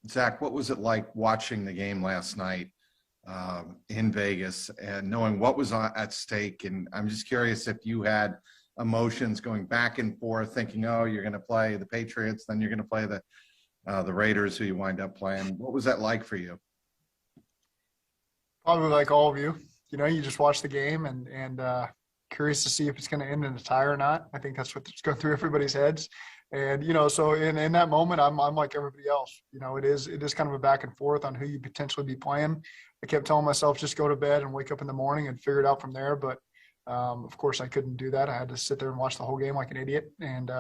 Zach, what was it like watching the game last night in Vegas and knowing what was at stake? And I'm just curious if you had emotions going back and forth, thinking, "Oh, you're going to play the Patriots, then you're going to play the Raiders, who you wind up playing." What was that like for you? Probably like all of you. You just watch the game and curious to see if it's going to end in a tie or not. I think that's what's going through everybody's heads. And so in that moment, I'm like everybody else. It is kind of a back and forth on who you potentially be playing. I kept telling myself just go to bed and wake up in the morning and figure it out from there. But of course, I couldn't do that. I had to sit there and watch the whole game like an idiot. And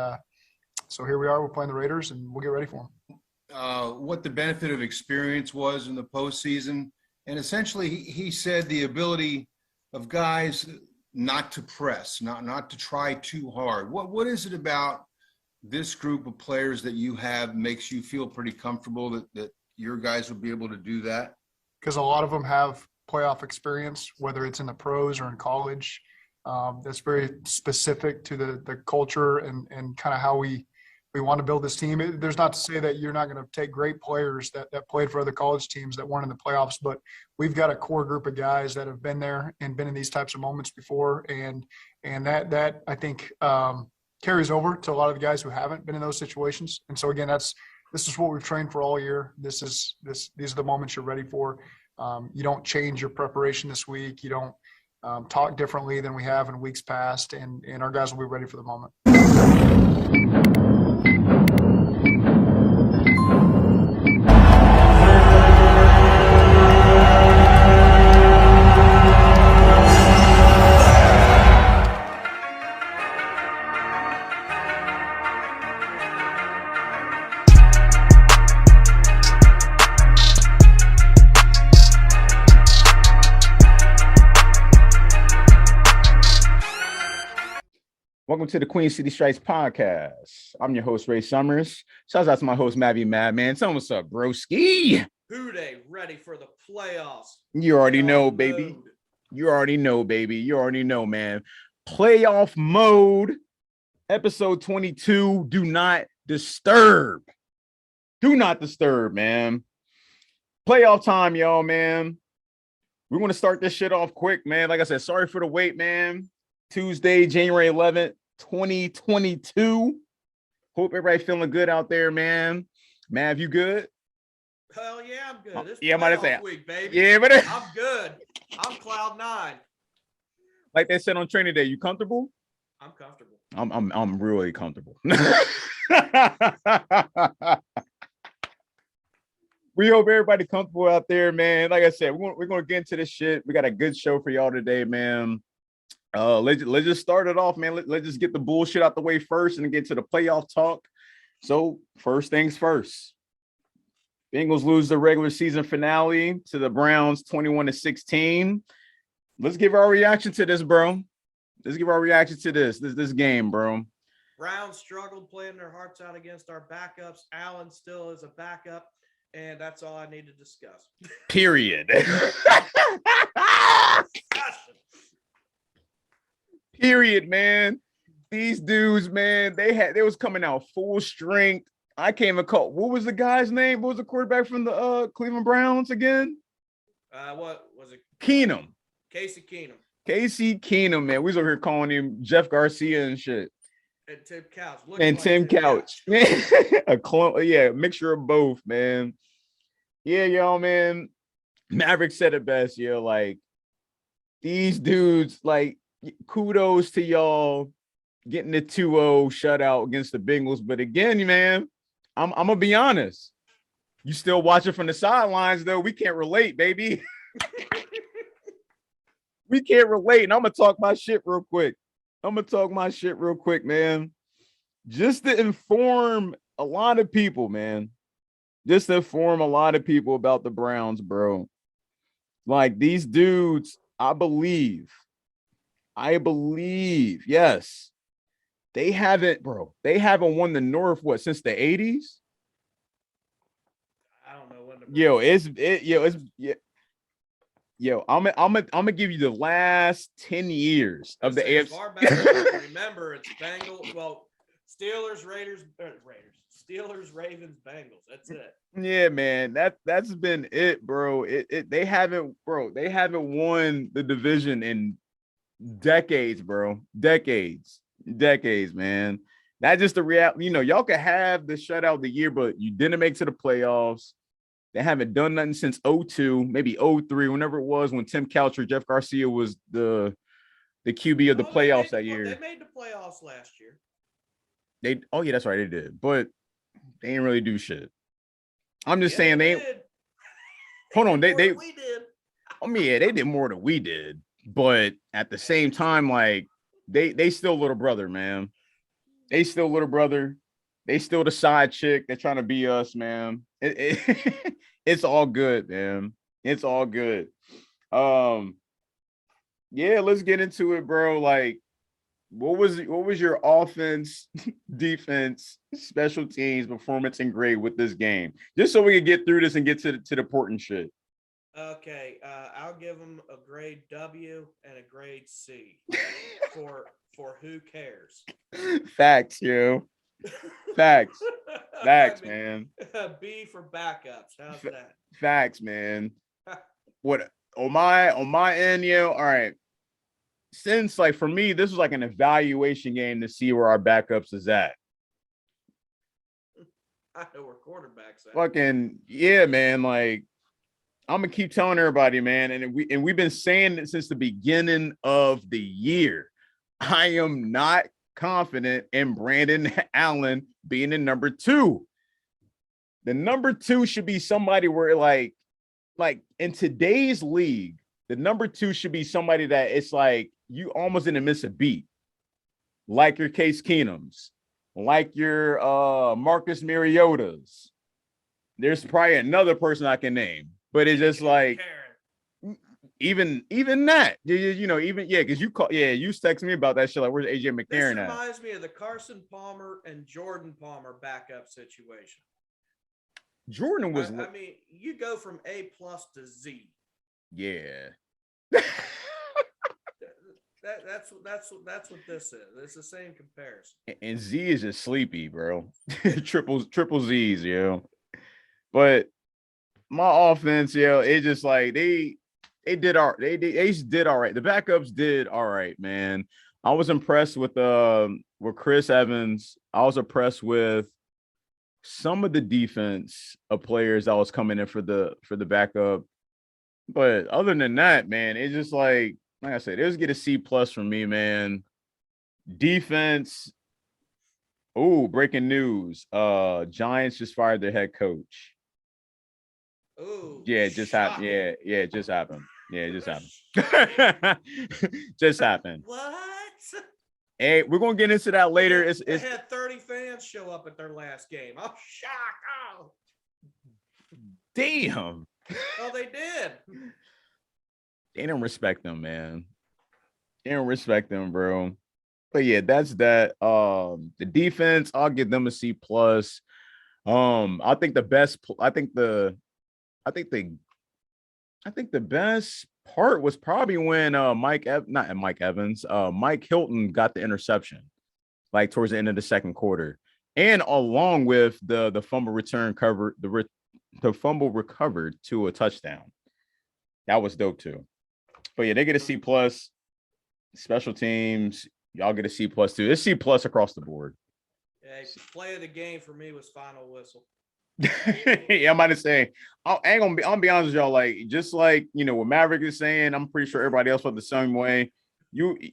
so here we are. We're playing the Raiders, and we'll get ready for them. What the benefit of experience was in the postseason. And essentially, he said the ability of guys not to press, not to try too hard. What is it about this group of players that you have makes you feel pretty comfortable that your guys will be able to do that? Because a lot of them have playoff experience, whether it's in the pros or in college. That's very specific to the culture and kind of how we want to build this team. There's not to say that you're not going to take great players that played for other college teams that weren't in the playoffs, but we've got a core group of guys that have been there and been in these types of moments before. And that I think carries over to a lot of the guys who haven't been in those situations. And so again, this is what we've trained for all year. These are the moments you're ready for. You don't change your preparation this week. You don't talk differently than we have in weeks past, and our guys will be ready for the moment. Welcome to the Queen City Strikes podcast. I'm your host, Ray Summers. Shout out to my host, Maverick Madman. Tell me what's up, broski. Who they ready for the playoffs? You already know, baby. You already know, baby. You already know, man. Playoff mode, episode 22. Do not disturb. Do not disturb, man. Playoff time, y'all, man. We want to start this shit off quick, man. Like I said, sorry for the wait, man. Tuesday, January 11th, 2022. Hope everybody feeling good out there, man. Mav, you good? Hell yeah, I'm good. This yeah, I might have said week, baby. Yeah, but I'm good. I'm cloud nine. Like they said on training day, you comfortable? I'm comfortable. I'm really comfortable. We hope everybody comfortable out there, man. Like I said, we're gonna get into this shit. We got a good show for y'all today, man. Let's just start it off, man. Let's just get the bullshit out the way first and get to the playoff talk. So first things first. Bengals lose the regular season finale to the Browns 21-16. Let's give our reaction to this, bro. Let's give our reaction to this game, bro. Browns struggled playing their hearts out against our backups. Allen still is a backup, and that's all I need to discuss. Period. Period, man. These dudes, man, they was coming out full strength. I can't even call. What was the guy's name? What was the quarterback from the Cleveland Browns again? What was it? Keenum. Casey Keenum. Casey Keenum, man. We was over here calling him Jeff Garcia and shit. And Tim Couch. And like Tim Couch. A clone, yeah, a mixture of both, man. Yeah, y'all, man. Maverick said it best, yo. Like, these dudes, like, kudos to y'all getting the 2-0 shutout against the Bengals. But again, man, I'm gonna be honest. You still watching from the sidelines, though. We can't relate, baby. We can't relate. And I'm gonna talk my shit real quick. Man. Just to inform a lot of people, man. Just to inform a lot of people about the Browns, bro. Like, these dudes, I believe, yes. They haven't won the North, since the 80s? I don't know when I'm gonna give you the last 10 years of the AFC. Far back, remember, it's Bengals, Steelers, Steelers, Ravens, Bengals. That's it. Yeah, man. That's been it, bro. They haven't won the division in decades, bro. Decades, man. That's just the reality. Y'all could have the shutout of the year, but you didn't make to the playoffs. They haven't done nothing since 02, maybe 03, whenever it was when Tim Couch or Jeff Garcia was the QB of the playoffs that year. They made the playoffs last year. Yeah, that's right, they did. But they didn't really do shit. I'm just saying they did. Hold on, they we did. I mean, yeah, they did more than we did, but at the same time, like they still little brother, man. They still little brother. They still the side chick. They're trying to be us, man. It's all good, man. It's all good. Yeah, let's get into it, bro. Like, what was your offense, defense, special teams, performance, and grade with this game? Just so we can get through this and get to the important shit. Okay, I'll give them a grade W and a grade C for who cares. Facts, yo. Facts. Facts, I mean, man. B for backups. How's that? Facts, man. What on my end, yo? All right. Since like for me, this was like an evaluation game to see where our backups is at. I know where quarterbacks at. Fucking yeah, man. Like I'm gonna keep telling everybody, man, and we've been saying it since the beginning of the year. I am not confident in Brandon Allen being the number 2. The number 2 should be somebody where like in today's league, the number 2 should be somebody that it's like you almost didn't miss a beat, like your Case Keenums, like your Marcus Mariotas. There's probably another person I can name, but it's just like even that, because you text me about that shit. Like, where's AJ McCarron This at? reminds me of the Carson Palmer and Jordan Palmer backup situation. Jordan was. I mean, you go from A+ to Z. Yeah. That's what this is. It's the same comparison. And Z is just sleepy, bro. triple Z's, yo. But my offense, yo, it just like they did all right. They did all right. The backups did all right, man. I was impressed with Chris Evans. I was impressed with some of the defense of players that was coming in for the backup. But other than that, man, it's just like I said, it was get a C+ from me, man. Defense. Oh, breaking news. Giants just fired their head coach. Oh, yeah, it just happened. Yeah, it just happened. Yeah, it just happened. Just happened. What? Hey, we're gonna get into that later. They had 30 fans show up at their last game. I'm shocked. Oh, damn. Oh, they did. They didn't respect them, man. They didn't respect them, bro. But yeah, that's that. The defense, I'll give them a C+. I think the best part was probably when Mike Hilton got the interception, like towards the end of the second quarter, and along with the fumble return cover, the fumble recovered to a touchdown. That was dope too. But yeah, they get a C+. Special teams, y'all get a C+ too. It's C+ across the board. Yeah, play of the game for me was final whistle. Yeah, I'm about to say, I'll be honest with y'all. Like, just like what Maverick is saying, I'm pretty sure everybody else felt the same way.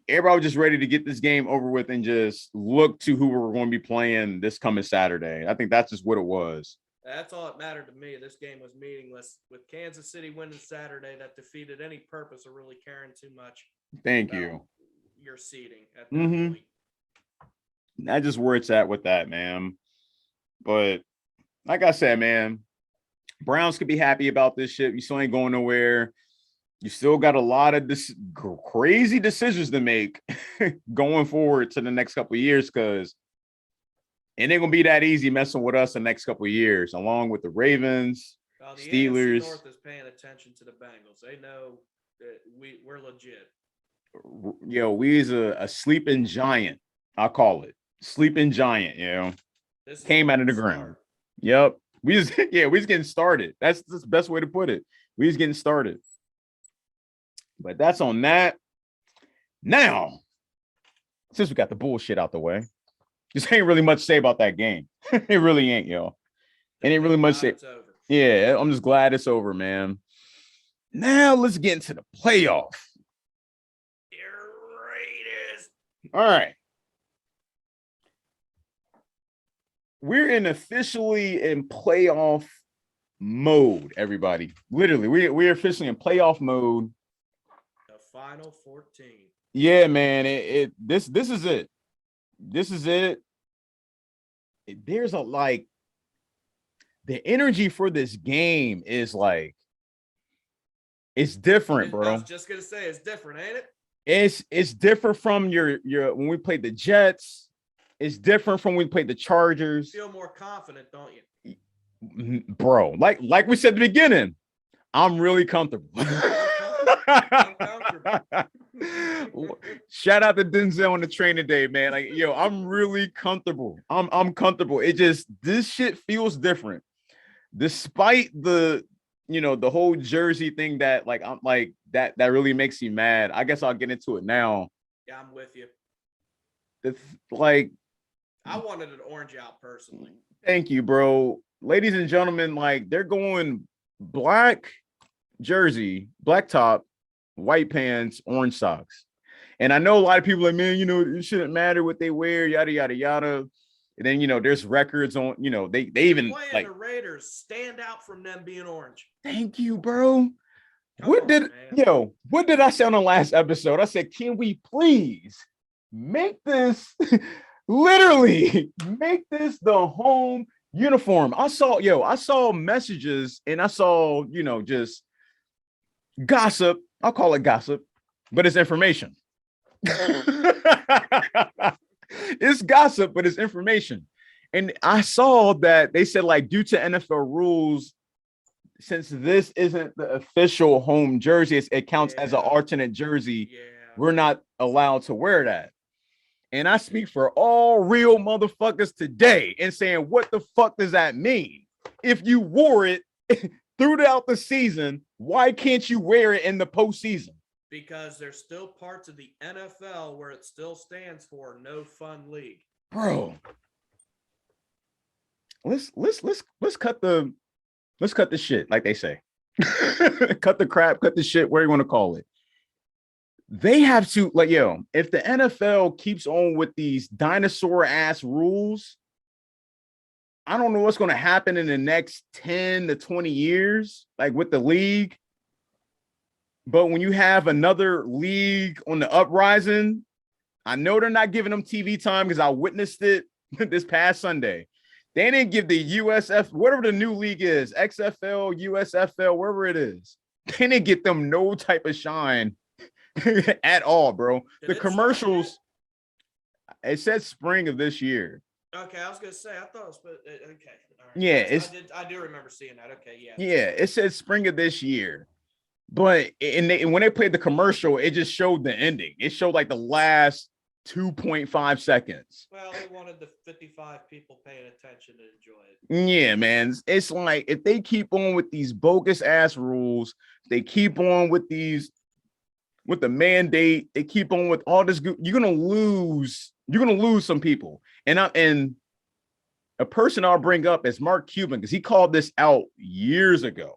Everybody was just ready to get this game over with and just look to who we're going to be playing this coming Saturday. I think that's just what it was. That's all that mattered to me. This game was meaningless. With Kansas City winning Saturday, that defeated any purpose of really caring too much. Thank you. Your seating at that point. That's just where it's at with that, man. But like I said, man, Browns could be happy about this shit. You still ain't going nowhere. You still got a lot of crazy decisions to make going forward to the next couple of years, because it ain't gonna be that easy messing with us the next couple of years, along with the Ravens, The Steelers. AFC North is paying attention to the Bengals. They know that we're legit. Yo, we is a sleeping giant. I'll call it sleeping giant. This is came a out of the good ground. start. Yep. We just getting started. That's the best way to put it. We just getting started. But that's on that. Now, since we got the bullshit out the way, just ain't really much to say about that game. It really ain't, y'all. It ain't really much to say. It's over. Yeah, I'm just glad it's over, man. Now let's get into the playoff. Your Raiders. All right. We're officially in playoff mode, everybody. Literally, we're officially in playoff mode. The final 14. Yeah, man. This is it. This is it. There's a like the energy for this game is like it's different, I bro. was just gonna say it's different, ain't it? It's different from your when we played the Jets. It's different from when we played the Chargers. You feel more confident, don't you? Bro, like we said at the beginning, I'm really comfortable. I'm comfortable. Shout out to Denzel on the train today, man. Like, yo, I'm really comfortable. I'm comfortable. It just this shit feels different. Despite the the whole jersey thing that like I'm like that really makes you mad. I guess I'll get into it now. Yeah, I'm with you. Like I wanted an orange out personally. thank you, bro. Ladies and gentlemen, like they're going black jersey, black top, white pants, orange socks. And I know a lot of people are like, man, it shouldn't matter what they wear, yada, yada, yada. And then, there's records on, they even Playing like the Raiders stand out from them being orange. thank you, bro. What man. did I say on the last episode? I said, can we please make this literally make this the home uniform? I saw messages and I saw, just gossip. I'll call it gossip, but it's information. It's gossip, but it's information. And I saw that they said, like, due to NFL rules, since this isn't the official home jersey, it counts as an alternate jersey. Yeah. We're not allowed to wear that. And I speak for all real motherfuckers today and saying, what the fuck does that mean? If you wore it throughout the season, why can't you wear it in the postseason? Because there's still parts of the NFL where it still stands for no fun league. Bro. Let's cut the shit, like they say. Cut the crap, cut the shit, where you want to call it. They have to, like, if the NFL keeps on with these dinosaur ass rules, I don't know what's going to happen in the next 10 to 20 years, like with the league. But when you have another league on the uprising, I know they're not giving them TV time because I witnessed it this past Sunday. They didn't give the USF, whatever the new league is, XFL, USFL, wherever it is. They didn't get them no type of shine at all, bro. The commercials, it said spring of this year. Okay, I was gonna say I thought it was okay. All right. Yeah, I do remember seeing that. Okay, yeah. Yeah, it said spring of this year. But when they played the commercial, it just showed the ending. It showed like the last 2.5 seconds. Well, they wanted the 55 people paying attention to enjoy it. Yeah, man. It's like if they keep on with these bogus ass rules, they keep on with the mandate, they keep on with all this, you're gonna lose some people. And a person I'll bring up is Mark Cuban, because he called this out years ago.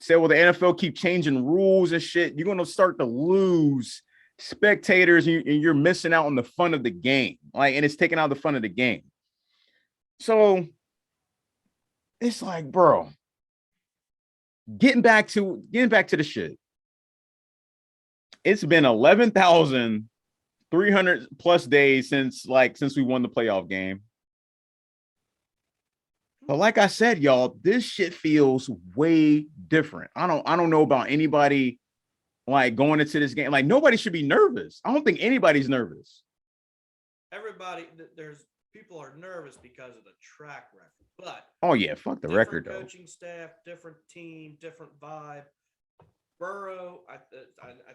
Said, well, the NFL keep changing rules and shit. You're gonna start to lose spectators, and you're missing out on the fun of the game. Like, and it's taking out the fun of the game. So it's like, bro, getting back to the shit. It's been 11,300 plus days since we won the playoff game. But like I said, y'all, this shit feels way different. I don't know about anybody like going into this game. Like, nobody should be nervous. I don't think anybody's nervous. People are nervous because of the track record. But oh yeah, fuck the record though. Coaching staff, different team, different vibe. Burrow, I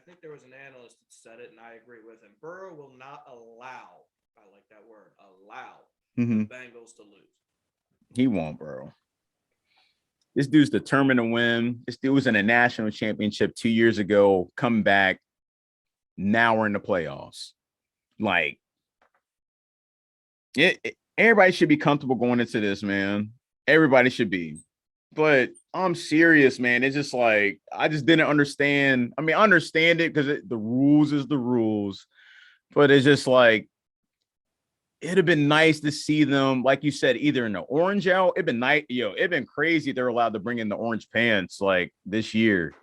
think there was an analyst that said it, and I agree with him. Burrow will not allow, I like that word, allow Mhm. the Bengals to lose. He won't, bro. This dude's determined to win. This dude was in a national championship 2 years ago. Come back. Now we're in the playoffs. Like, everybody should be comfortable going into this, man. Everybody should be. But I'm serious, man. It's just like, I just didn't understand. I mean, I understand it because the rules is the rules. But it's just like, it'd have been nice to see them, like you said, either in the orange out. It'd been nice, it'd been crazy if they're allowed to bring in the orange pants like this year.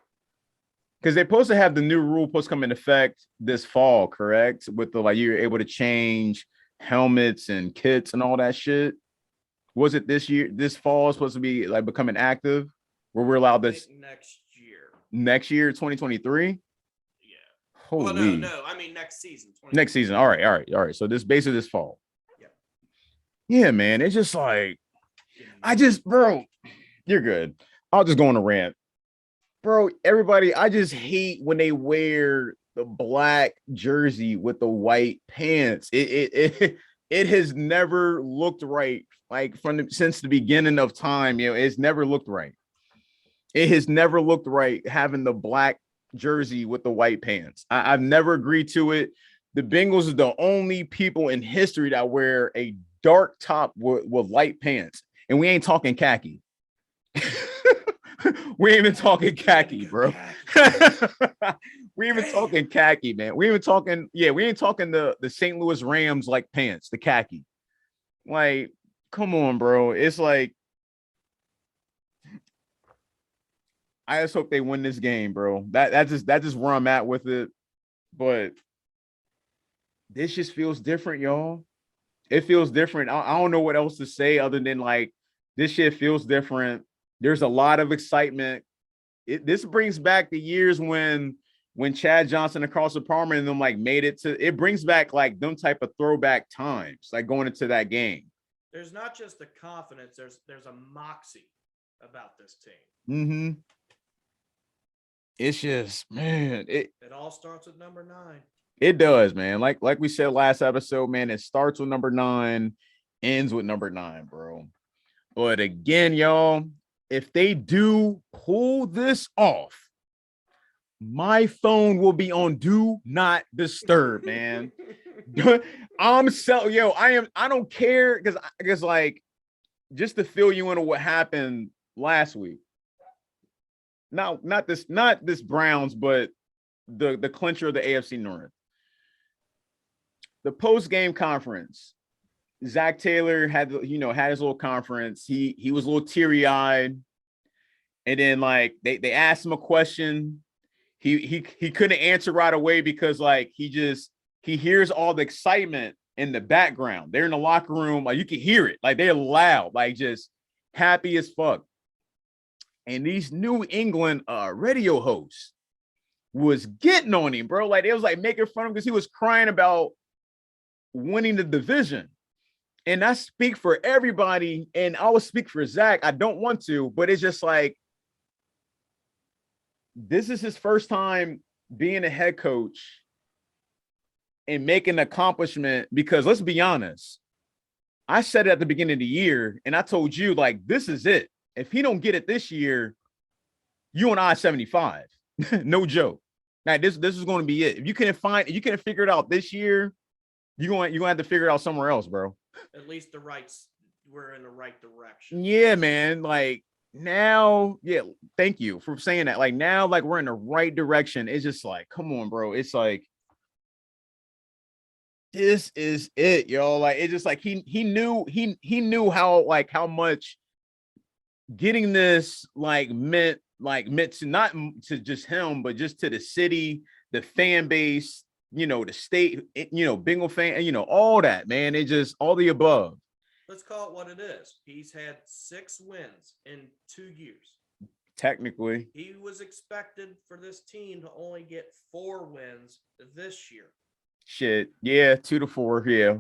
Because they're supposed to have the new rule supposed to come in effect this fall, correct? With the, like, you're able to change helmets and kits and all that shit. Was it this year? This fall supposed to be like becoming active, where we're allowed this next year, 2023. Yeah. Holy. Well, no. I mean next season. Next season. All right. So this basically this fall. Yep. Yeah, man. It's just like, bro, you're good. I'll just go on a rant. Bro, everybody, I just hate when they wear the black jersey with the white pants. It has never looked right. Like since the beginning of time, it's never looked right. It has never looked right having the black jersey with the white pants. I've never agreed to it. The Bengals are the only people in history that wear a dark top with light pants, and we ain't talking khaki. We ain't even talking khaki, bro. We ain't even talking khaki, man. We ain't talking the St. Louis Rams like pants, the khaki. Like, come on, bro. It's like, I just hope they win this game, bro. That's just where I'm at with it. But this just feels different, y'all. It feels different. I don't know what else to say other than like, this shit feels different. There's a lot of excitement. This brings back the years when Chad Johnson and Carson Palmer and them like made it to. It brings back like them type of throwback times, like going into that game. There's not just the confidence. There's a moxie about this team. Mm-hmm. It's just, man. It all starts with number 9. It does, man. Like we said last episode, man. It starts with number 9, ends with number 9, bro. But again, y'all, if they do pull this off, my phone will be on do not disturb, man. I don't care because like, just to fill you into what happened last week. Not this Browns, but the clincher of the AFC North. The post-game conference. Zach Taylor had his little conference. He was a little teary-eyed. And then like they asked him a question. He couldn't answer right away because like he hears all the excitement in the background. They're in the locker room, like you can hear it. Like they're loud, like just happy as fuck. And these New England radio hosts was getting on him, bro. Like they was like making fun of him because he was crying about winning the division. And I speak for everybody, and I will speak for Zach. I don't want to, but it's just like, this is his first time being a head coach and making an accomplishment, because let's be honest, I said it at the beginning of the year, and I told you, like, this is it. If he don't get it this year, you on I-75. No joke. Now, this is going to be it. If you couldn't figure it out this year, you're going to have to figure it out somewhere else, bro. At least we're in the right direction. Yeah, man. Like now, yeah, thank you for saying that. Like now, like we're in the right direction. It's just like, come on, bro. It's like, this is it, yo. Like it's just like he knew how much getting this meant to not to just him, but just to the city, the fan base, the state, Bengal fan, all that, man. It just all the above. Let's call it what it is. He's had 6 wins in 2 years. Technically, he was expected for this team to only get 4 wins this year. Shit, yeah, 2 to 4, yeah.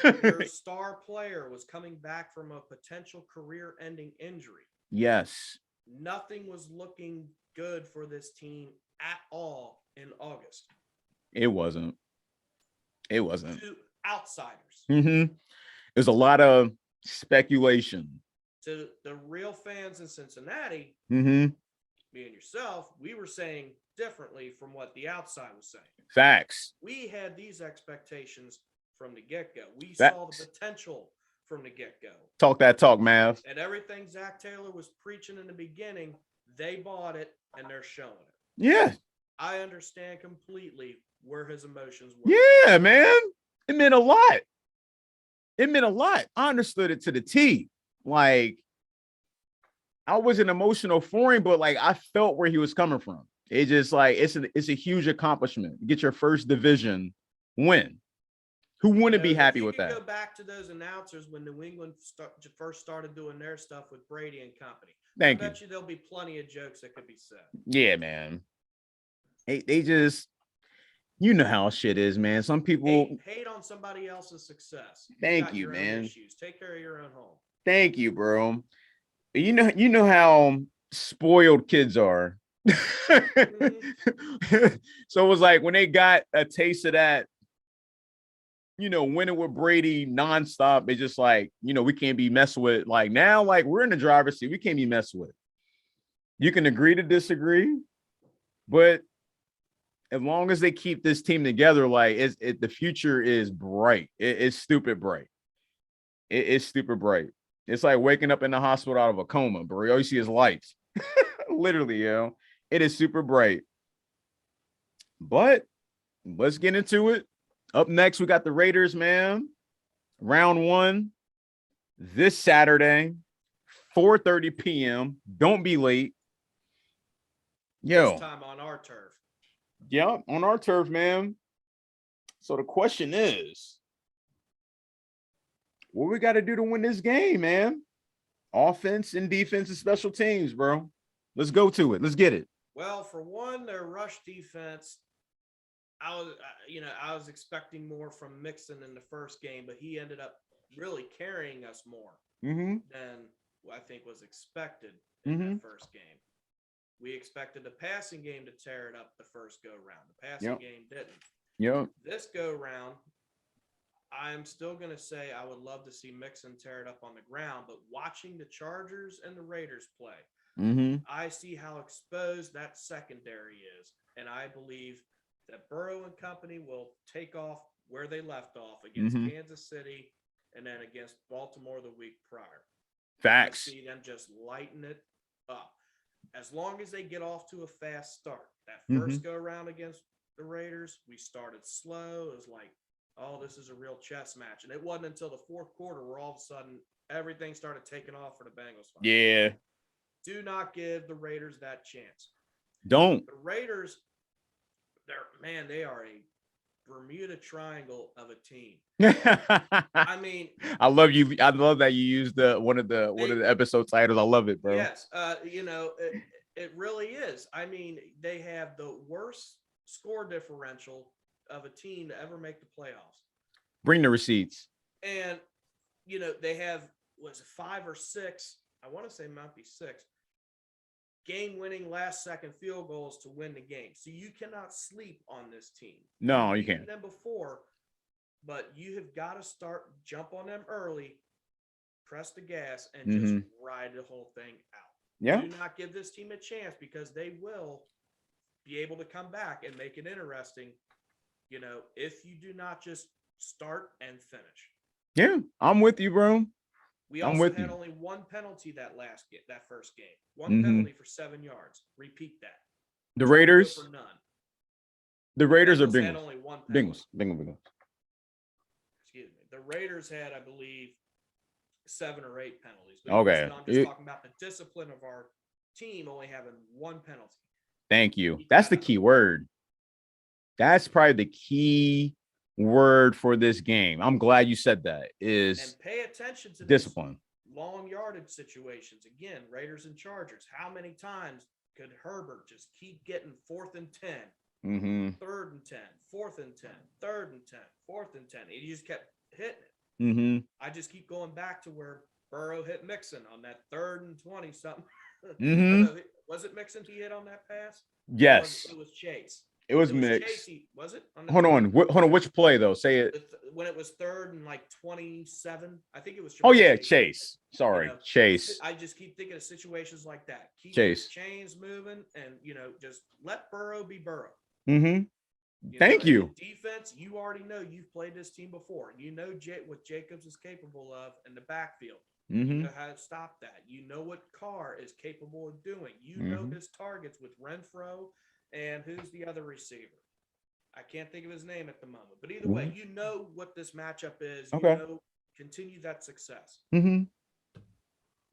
Your star player was coming back from a potential career-ending injury. Yes. Nothing was looking good for this team at all in August. It wasn't. To outsiders. Mm-hmm. There's a lot of speculation. To the real fans in Cincinnati, Mm-hmm. me and yourself, we were saying differently from what the outside was saying. Facts. We had these expectations from the get-go. We Facts. saw the potential from the get-go. Talk that talk, Mav. And everything Zach Taylor was preaching in the beginning, they bought it and they're showing it. Yeah. I understand completely where his emotions were. Yeah, man. It meant a lot. It meant a lot. I understood it to the T. Like, I wasn't emotional for him, but like I felt where he was coming from. It just like it's a huge accomplishment. Get your first division win. Who wouldn't be happy with that? Go back to those announcers when New England first started doing their stuff with Brady and company. I bet you there'll be plenty of jokes that could be said. Yeah, man. They just, you know how shit is, man. Some people hate on somebody else's success. Thank you, man. Issues. Take care of your own home. Thank you, bro. You know how spoiled kids are. Mm-hmm. So it was like when they got a taste of that, winning with Brady nonstop, it's just like, we can't be messed with. Like now, like we're in the driver's seat, we can't be messed with. You can agree to disagree, but as long as they keep this team together, like the future is bright. It's stupid bright. It's stupid bright. It's like waking up in the hospital out of a coma, bro. All you see is lights. Literally, it is super bright. But let's get into it. Up next, we got the Raiders, man. Round 1 this Saturday, 4:30 p.m. Don't be late. This time on our turf. Yeah, on our turf, man. So the question is, what we got to do to win this game, man? Offense and defense and special teams, bro. Let's go to it. Let's get it. Well, for one, their rush defense, I was expecting more from Mixon in the first game, but he ended up really carrying us more than I think was expected in that first game. We expected the passing game to tear it up the first go round. The passing game didn't. Yep. This go round, I'm still going to say I would love to see Mixon tear it up on the ground, but watching the Chargers and the Raiders play, I see how exposed that secondary is, and I believe that Burrow and company will take off where they left off against Kansas City and then against Baltimore the week prior. Facts. I see them just lighten it up. As long as they get off to a fast start. That first go around against the Raiders, we started slow. It was like, oh, this is a real chess match. And it wasn't until the fourth quarter where all of a sudden everything started taking off for the Bengals. Yeah. Do not give the Raiders that chance. Don't. The Raiders, they are a Bermuda Triangle of a team. I mean, I love you. I love that you used one of the episode titles. I love it, bro. Yes. It really is. I mean, they have the worst score differential of a team to ever make the playoffs. Bring the receipts. And, they have, was it 5 or 6? I want to say it might be 6 game-winning last-second field goals to win the game. So you cannot sleep on this team. No, you can't. Them before, but you have got to jump on them early, press the gas, and just ride the whole thing out. Yeah. Do not give this team a chance because they will be able to come back and make it interesting, if you do not just start and finish. Yeah, I'm with you, bro. We also had only one penalty that first game. One penalty for 7 yards. Repeat that. The Raiders? For none. The Raiders are Bengals had Bengals. only one penalty. Bengals. Excuse me. The Raiders had, I believe, 7 or 8 penalties. But Okay. I'm just talking about the discipline of our team only having one penalty. Thank you. That's the key word. That's probably the key word for this game. I'm glad you said that. And pay attention to discipline. Long yardage situations. Again, Raiders and Chargers. How many times could Herbert just keep getting 4th and 10? 3rd and 10, 4th and 10, 3rd and 10, 4th and 10. He just kept hitting it. I just keep going back to where Burrow hit Mixon on that 3rd and 20 something. Was it Mixon he hit on that pass? Yes. It was Chase. It was mixed. Chasey, was it? Hold on. Hold on. Which play though? Say it. When it was 3rd and like 27, I think it was. Oh yeah, Chase. Sorry, you know, Chase. I just keep thinking of situations like that. Keep Chase. chains moving, and just let Burrow be Burrow. Mm-hmm. Thank you. Defense, you already know you've played this team before. You know what Jacobs is capable of in the backfield. Mm-hmm. You know how to stop that. You know what Carr is capable of doing. You know his targets with Renfro and who's the other receiver. I can't think of his name at the moment, but either way, you know what this matchup is. Okay. You know, continue that success. Mm-hmm.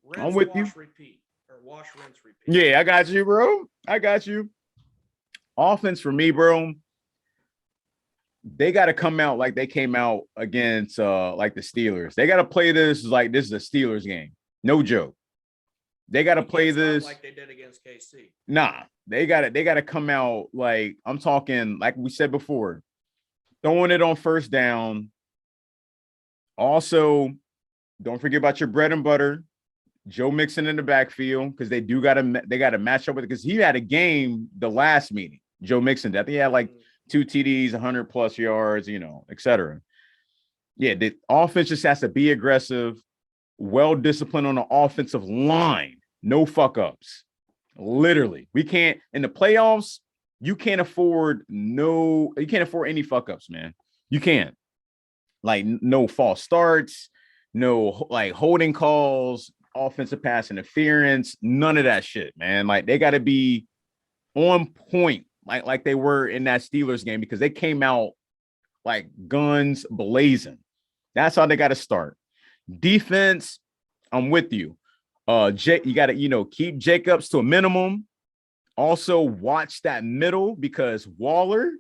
Rinse, I'm with wash, you. Repeat, or wash, rinse, repeat. Yeah, I got you, bro. I got you. Offense for me, bro. They got to come out like they came out against like the Steelers. They got to play this like this is a Steelers game. No joke. They got to play this like they did against KC. Nah, they got to come out like I'm talking like we said before, throwing it on first down. Also, don't forget about your bread and butter, Joe Mixon in the backfield, because they got to match up with it because he had a game the last meeting. Joe Mixon, I think he had like 2 TDs, 100 plus yards, etc. Yeah, the offense just has to be aggressive, well disciplined on the offensive line, no fuck ups. Literally, we can't in the playoffs. You can't afford any fuck ups, man. You can't. Like no false starts, no like holding calls, offensive pass interference, none of that shit, man. Like they got to be on point, like they were in that Steelers game because they came out like guns blazing. That's how they got to start. Defense, I'm with you. You got to keep Jacobs to a minimum. Also, watch that middle because Waller,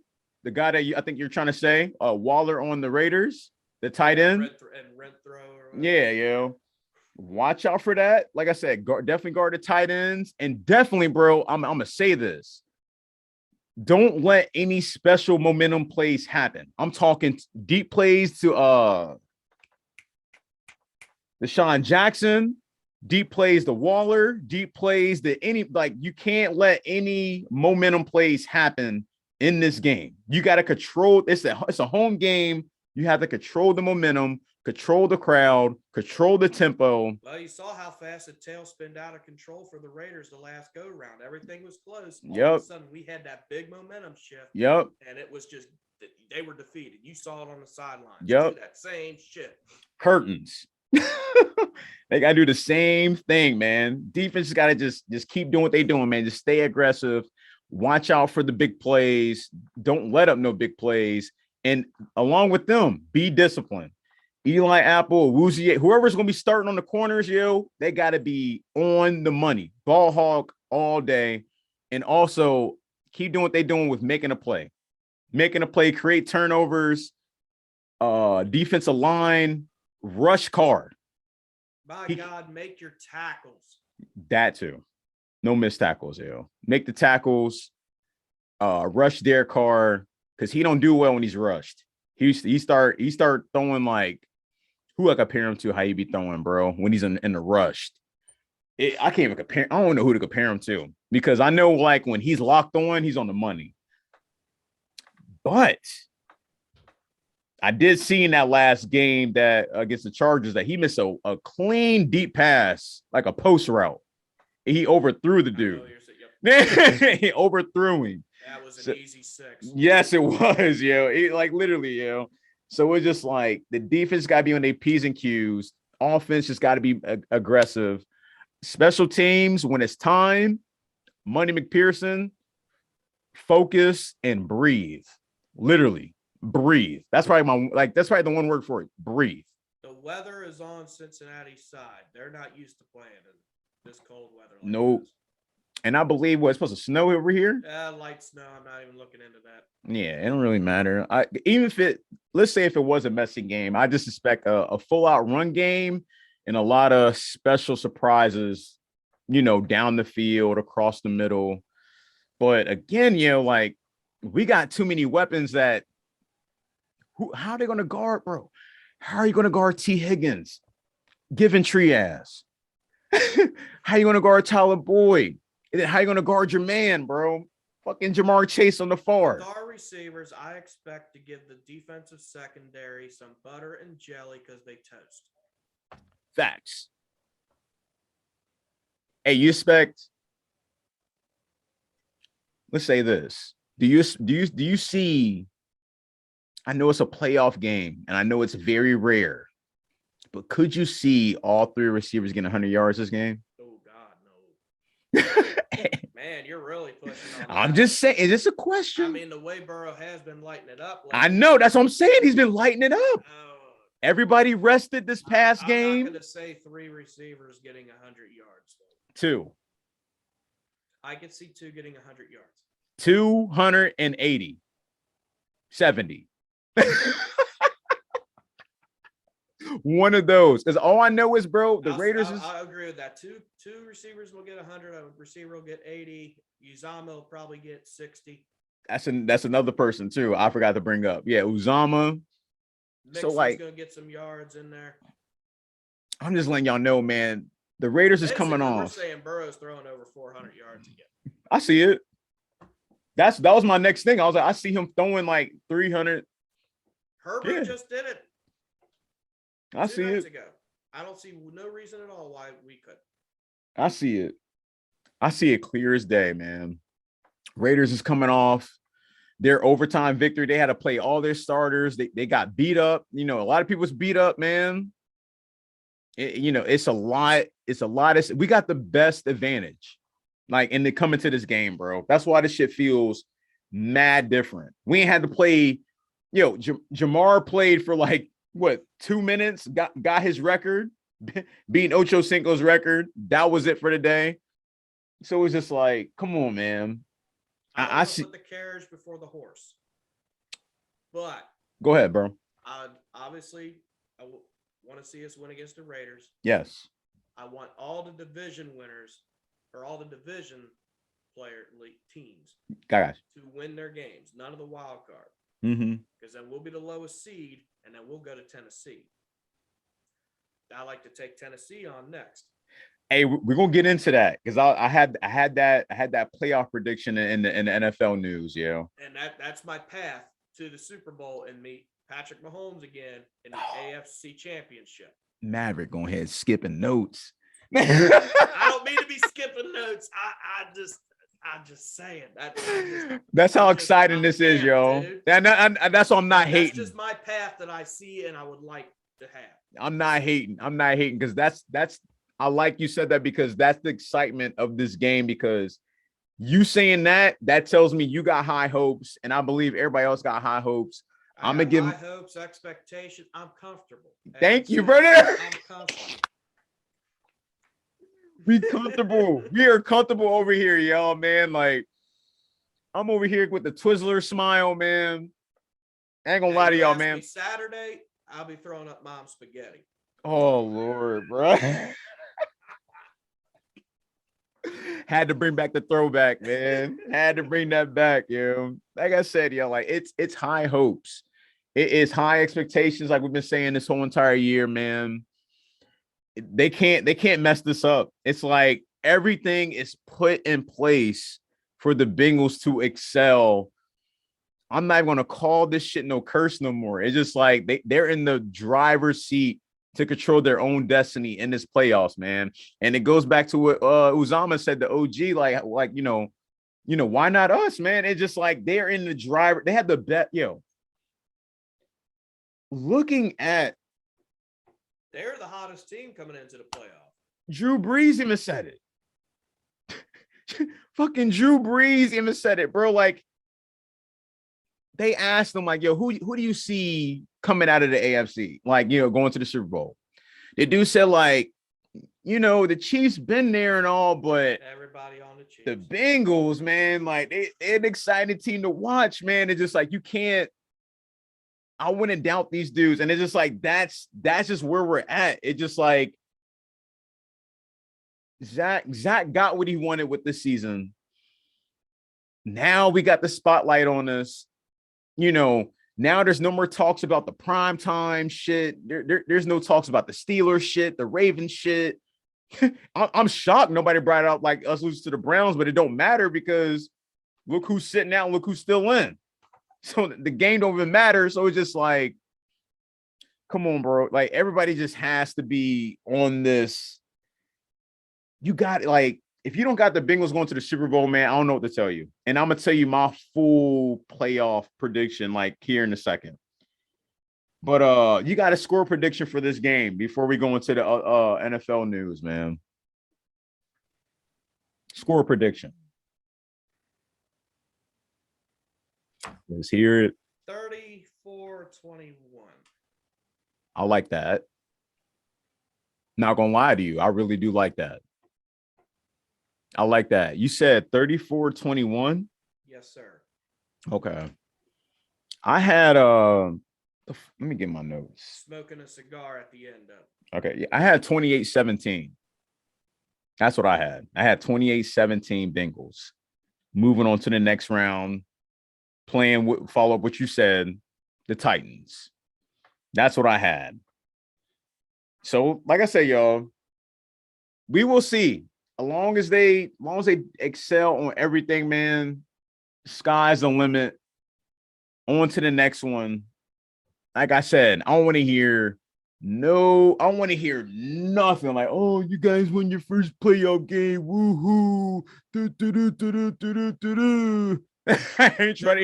the guy that I think you're trying to say, Waller on the Raiders, the tight end. Yeah, yo. Watch out for that. Like I said, definitely guard the tight ends. And definitely, bro, I'm going to say this. Don't let any special momentum plays happen. I'm talking deep plays to Deshaun Jackson, deep plays to Waller, deep plays to you can't let any momentum plays happen in this game. You got to control. It's a home game. You have to control the momentum, control the crowd, control the tempo. Well, you saw how fast the tail spinned out of control for the Raiders the last go round. Everything was close. All of a sudden, we had that big momentum shift. Yep. And it was just they were defeated. You saw it on the sidelines. Yep. That same shit. Curtains. They got to do the same thing, man. Defense got to just keep doing what they're doing, man. Just stay aggressive. Watch out for the big plays. Don't let up no big plays. And along with them, be disciplined. Eli Apple, Woozy, whoever's going to be starting on the corners, they got to be on the money. Ball hawk all day. And also keep doing what they're doing with making a play. Making a play, create turnovers, defensive line, rush Carr. By God, make your tackles. That too. No missed tackles, Make the tackles, rush Derek Carr, because he don't do well when he's rushed. He start throwing like who I compare him to, how he be throwing, bro, when he's in the rush. I can't even compare. I don't know who to compare him to because I know like when he's locked on, he's on the money. But I did see in that last game that against the Chargers that he missed a clean deep pass, like a post route. He overthrew the dude. He overthrew him. That was an easy 6. Yes, it was, Like literally, So it's just like the defense got to be on their P's and Q's. Offense just got to be aggressive. Special teams, when it's time, Money McPherson, focus and breathe. Literally, breathe. That's probably the one word for it. Breathe. The weather is on Cincinnati's side. They're not used to playing in this cold weather. Nope. And I believe it's supposed to snow over here. Light snow. I'm not even looking into that. Yeah, it don't really matter. Let's say if it was a messy game, I just expect a full out run game and a lot of special surprises, down the field, across the middle. But again, we got too many weapons that how are they going to guard, bro? How are you going to guard T. Higgins? Giving Trias. How are you going to guard Tyler Boyd? And then how are you going to guard your man, bro? Fucking Jamar Chase on the far. With our receivers, I expect to give the defensive secondary some butter and jelly because they toast. Facts. Hey, you expect? Let's say this. Do you see? I know it's a playoff game, and I know it's very rare, but could you see all three receivers getting 100 yards this game? Oh God, no. Man, you're really pushing on that. I'm just saying, is this a question? I mean, the way Burrow has been lighting it up. I know, that's what I'm saying. He's been lighting it up. Everybody rested this past game. I'm not going to say 3 receivers getting 100 yards. Two. I could see 2 getting 100 yards. 280. 70. One of those. Because all I know is, bro, the Raiders is. I agree with that. Two receivers will get 100. A receiver will get 80. Uzama will probably get 60. That's another person too. I forgot to bring up. Yeah, Uzama. Mixon's So like, gonna get some yards in there. I'm just letting y'all know, man. The Raiders is coming We're off. saying Burrow's throwing over 400 yards again. I see it. That was my next thing. I was like, I see him throwing like 300. Herbert just did it. I see it. Ago. I don't see no reason at all why we could. I see it. I see it clear as day, man. Raiders is coming off their overtime victory. They had to play all their starters. They got beat up. You know, a lot of people's beat up, man. It's a lot. It's a lot of. We got the best advantage, like in the coming to this game, bro. That's why this shit feels mad different. We ain't had to play. Jamar played for like what 2 minutes. Got his record, beating Ocho Cinco's record. That was it for the day. So it was just like, come on, man. I see. Put the carriage before the horse. But go ahead, bro. Obviously, I want to see us win against the Raiders. Yes. I want all the division winners or all the division player teams to win their games. None of the wild card. Because then we'll be the lowest seed, and then we'll go to Tennessee. I like to take Tennessee on next. Hey, we're gonna get into that because I had that playoff prediction in the NFL news, yo. And that's my path to the Super Bowl and meet Patrick Mahomes again in the AFC Championship. Maverick going ahead skipping notes. I don't mean to be skipping notes. I'm just saying that's how exciting this is, yo. And that's why I'm not hating. That's just my path that I see and I would like to have. I'm not hating because that's. I like you said that because that's the excitement of this game because you saying that tells me you got high hopes and I believe everybody else got high hopes. I'm going to give high hopes, expectation. I'm comfortable. Thank you, brother. I'm comfortable. We comfortable. We are comfortable over here, y'all, man. Like I'm over here with the Twizzler smile, man. I ain't gonna lie to y'all, man. Saturday, I'll be throwing up mom's spaghetti. Oh Lord, bro. Had to bring back the throwback, man. Had to bring that back, yo. Like I said, yo, like it's high hopes. It is high expectations, like we've been saying this whole entire year, man. They can't mess this up. It's like everything is put in place for the Bengals to excel. I'm not even gonna call this shit no curse no more. It's just like they're in the driver's seat to control their own destiny in this playoffs, man. And it goes back to what Uzama said, the OG, like why not us, man? It's just like they're in the driver. They had the bet, yo. Looking at they're the hottest team coming into the playoff. Drew Brees even said it. Fucking Drew Brees even said it, bro. Like they asked him, like, yo, who do you see coming out of the AFC? Like, going to the Super Bowl. The dude said, like, the Chiefs been there and all, but everybody on the Chiefs. The Bengals, man, like they're an exciting team to watch, man. It's just like you can't. I wouldn't doubt these dudes, and it's just like that's just where we're at. It's just like Zach got what he wanted with this season. Now we got the spotlight on us. Now there's no more talks about the prime time shit. There's no talks about the Steelers shit, the Ravens shit. I'm shocked nobody brought it up like us losing to the Browns, but it don't matter because look who's sitting out, look who's still in. So the game don't even matter. So it's just like, come on, bro. Like everybody just has to be on this. You got like, if you don't got the Bengals going to the Super Bowl, man, I don't know what to tell you. And I'm gonna tell you my full playoff prediction like here in a second. But you got a score prediction for this game before we go into the NFL news, man. Score prediction. Let's hear it. 34-21. I like that. Not gonna lie to you, I really do like that. I like that. You said 34-21? Yes, sir. Okay. I had let me get my notes. Smoking a cigar at the end of. Okay, yeah, I had 28-17. That's what I had. I had 28-17 Bengals. Moving on to the next round, playing follow up what you said, the Titans. That's what I had. So, like I said, y'all, we will see. As long as they excel on everything, man, sky's the limit. On to the next one. Like I said, I don't want to hear nothing like, oh, you guys won your first playoff game. Woohoo. I ain't trying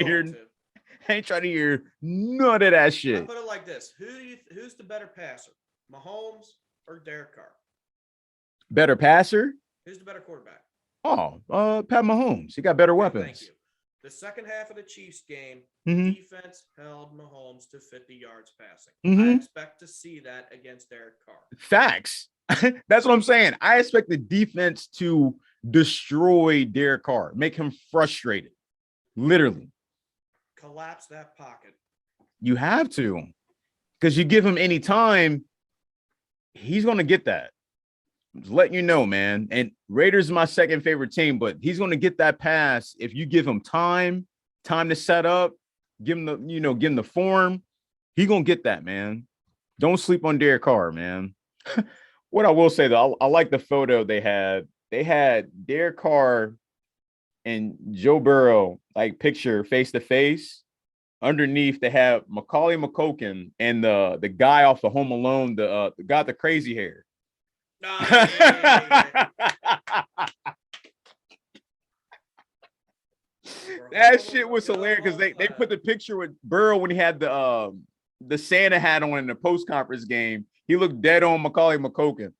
to hear none of that shit. I put it like this. Who's the better passer? Mahomes or Derek Carr? Better passer? Who's the better quarterback? Oh, Pat Mahomes. He got better weapons. Thank you. The second half of the Chiefs game, Mhm. defense held Mahomes to 50 yards passing. Mhm. I expect to see that against Derek Carr. Facts. That's what I'm saying. I expect the defense to destroy Derek Carr, make him frustrated. Literally. Collapse that pocket. You have to. Because you give him any time, he's going to get that. Just letting you know, man. And Raiders is my second favorite team, but he's going to get that pass if you give him time to set up, give him the form. He's going to get that, man. Don't sleep on Derek Carr, man. What I will say, though, I like the photo they had. They had Derek Carr and Joe Burrow, like, picture face-to-face. Underneath, they have Macaulay Culkin and the guy off of Home Alone, the guy with the crazy hair. Yeah. That shit was hilarious because they put the picture with Burrow when he had the Santa hat on in the post conference game. He looked dead on Macaulay Culkin.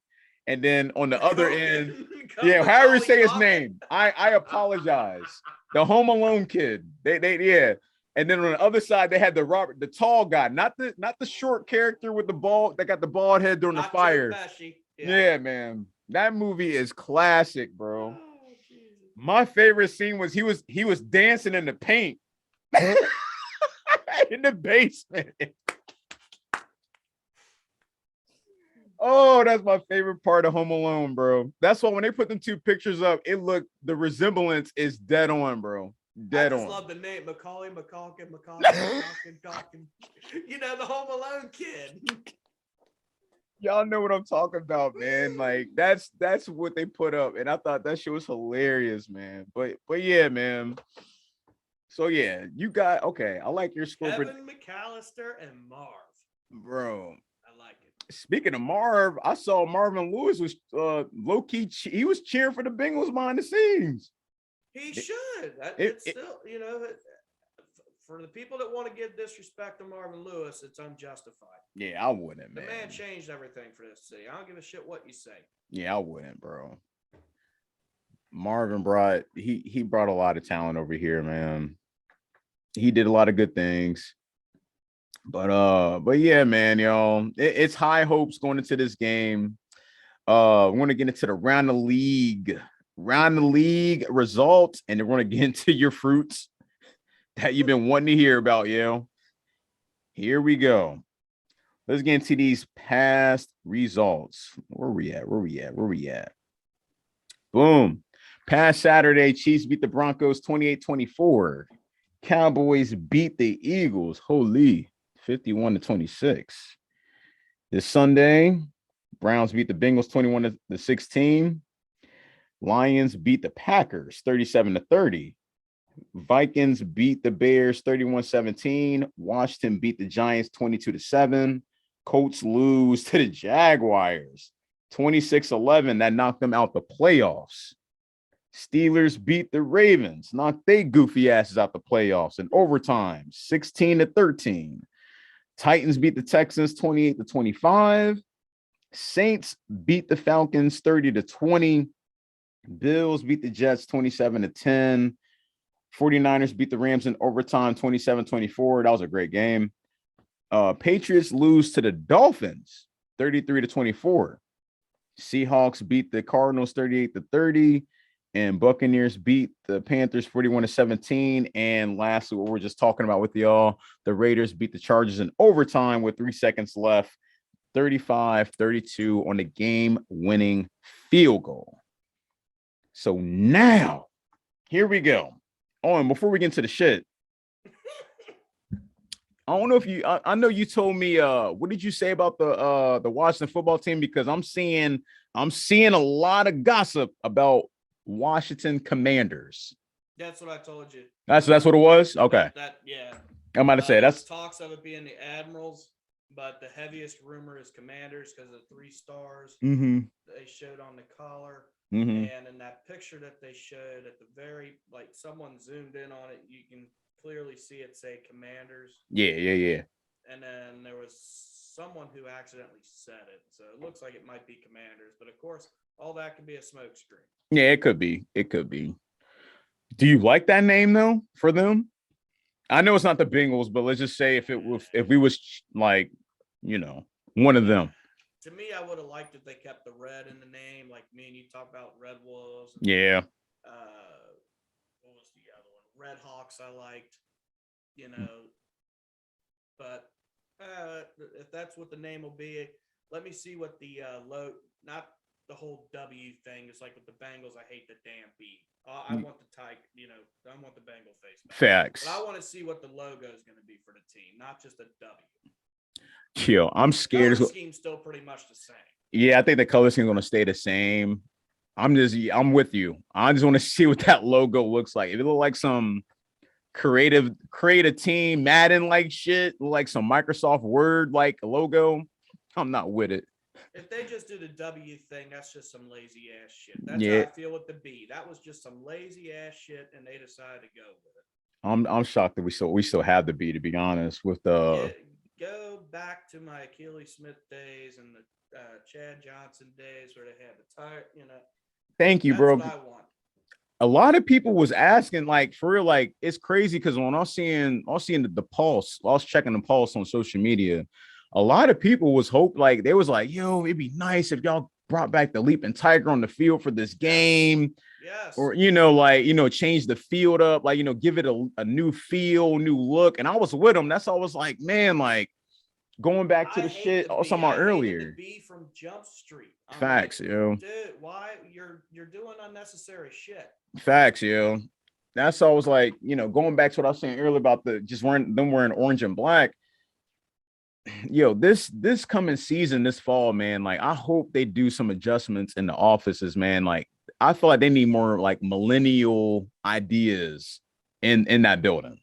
And then on the other end, yeah, however you say his name, I apologize. The Home Alone kid. They. And then on the other side, they had the tall guy, not the short character with the bald that got the bald head during the fire. Yeah, man. That movie is classic, bro. Oh, my favorite scene was he was dancing in the paint in the basement. Oh, that's my favorite part of Home Alone, bro. That's why when they put them two pictures up, the resemblance is dead on, bro. Dead on. I just love the name Macaulay Culkin. You know, the Home Alone kid. Y'all know what I'm talking about, man. Like that's what they put up, and I thought that shit was hilarious, man. But yeah, man. So yeah, you got okay. I like your score. Evan McAllister and Marv, bro. I like it. Speaking of Marv, I saw Marvin Lewis was low key. He was cheering for the Bengals behind the scenes. He should. It's still, you know, for the people that want to give disrespect to Marvin Lewis, it's unjustified. Yeah, I wouldn't, man. The man changed everything for this city. I don't give a shit what you say. Yeah, I wouldn't, bro. Marvin brought a lot of talent over here, man. He did a lot of good things. But yeah, man, y'all. It's high hopes going into this game. We're gonna get into the round of league results, and then we're gonna get into your fruits that you've been wanting to hear about, yo. Here we go. Let's get into these past results. Where we at? Boom. Past Saturday, Chiefs beat the Broncos 28-24. Cowboys beat the Eagles, 51-26. This Sunday, Browns beat the Bengals 21-16. Lions beat the Packers 37-30. Vikings beat the Bears 31-17. Washington beat the Giants 22-7. Colts lose to the Jaguars 26-11. That knocked them out the playoffs. Steelers beat the Ravens, knocked they goofy asses out the playoffs in overtime 16-13. Titans beat the Texans 28-25. Saints beat the Falcons 30-20. Bills beat the Jets 27-10. 49ers beat the Rams in overtime 27-24. That was a great game. Patriots lose to the Dolphins 33-24. Seahawks beat the Cardinals 38-30. And Buccaneers beat the Panthers 41-17. And lastly, what we're just talking about with y'all, the Raiders beat the Chargers in overtime with 3 seconds left, 35-32 on the game-winning field goal. So now, here we go. Oh, and before we get into the shit, I don't know if you, I know you told me, what did you say about the Washington football team? Because I'm seeing a lot of gossip about Washington Commanders. That's what I told you. That's what it was? Okay. Yeah. I'm about to say that's talks of it being the Admirals, but the heaviest rumor is Commanders because of the 3 stars they showed on the collar. And in that picture that they showed at the very, like someone zoomed in on it, you can clearly see it say Commanders. Yeah. And then there was someone who accidentally said it. So it looks like it might be Commanders, but of course, all that could be a smoke screen. Yeah, it could be. It could be. Do you like that name though for them? I know it's not the Bengals, but let's just say if we was like, one of them. To me, I would have liked if they kept the red in the name, like me and you talk about Red Wolves. Yeah. What was the other one? Red Hawks. I liked, but if that's what the name will be, let me see what the not the whole W thing is like with the Bengals. I hate the damn B. I want the type, I want the Bengal face back. Facts. But I want to see what the logo is going to be for the team, not just a W. Yo, I'm scared. The scheme's still pretty much the same. Yeah, I think the color scheme is going to stay the same. I'm with you. I just want to see what that logo looks like. If it look like some creative team, Madden like shit, like some Microsoft Word like logo, I'm not with it. If they just do the W thing, that's just some lazy ass shit. That's how I feel with the B. That was just some lazy ass shit, and they decided to go with it. I'm shocked that we still have the B, to be honest. With the go back to my Achilles Smith days and the Chad Johnson days where they had the tire. Thank you, bro. What I want. A lot of people was asking, like, for real, like, it's crazy because when I was seeing the pulse, I was checking the pulse on social media. A lot of people was they was like, yo, it'd be nice if y'all brought back the Leaping Tiger on the field for this game. Yes. Or, change the field up, give it a new feel, new look. And I was with them. That's all I was like, man, like going back to the shit I was talking about earlier. The B from Jump Street. Facts, yo. Dude, why you're doing unnecessary shit. Facts, yo. That's all I was like, going back to what I was saying earlier about them wearing orange and black. Yo, this coming season, this fall, man, like I hope they do some adjustments in the offices, man. Like I feel like they need more like millennial ideas in that building.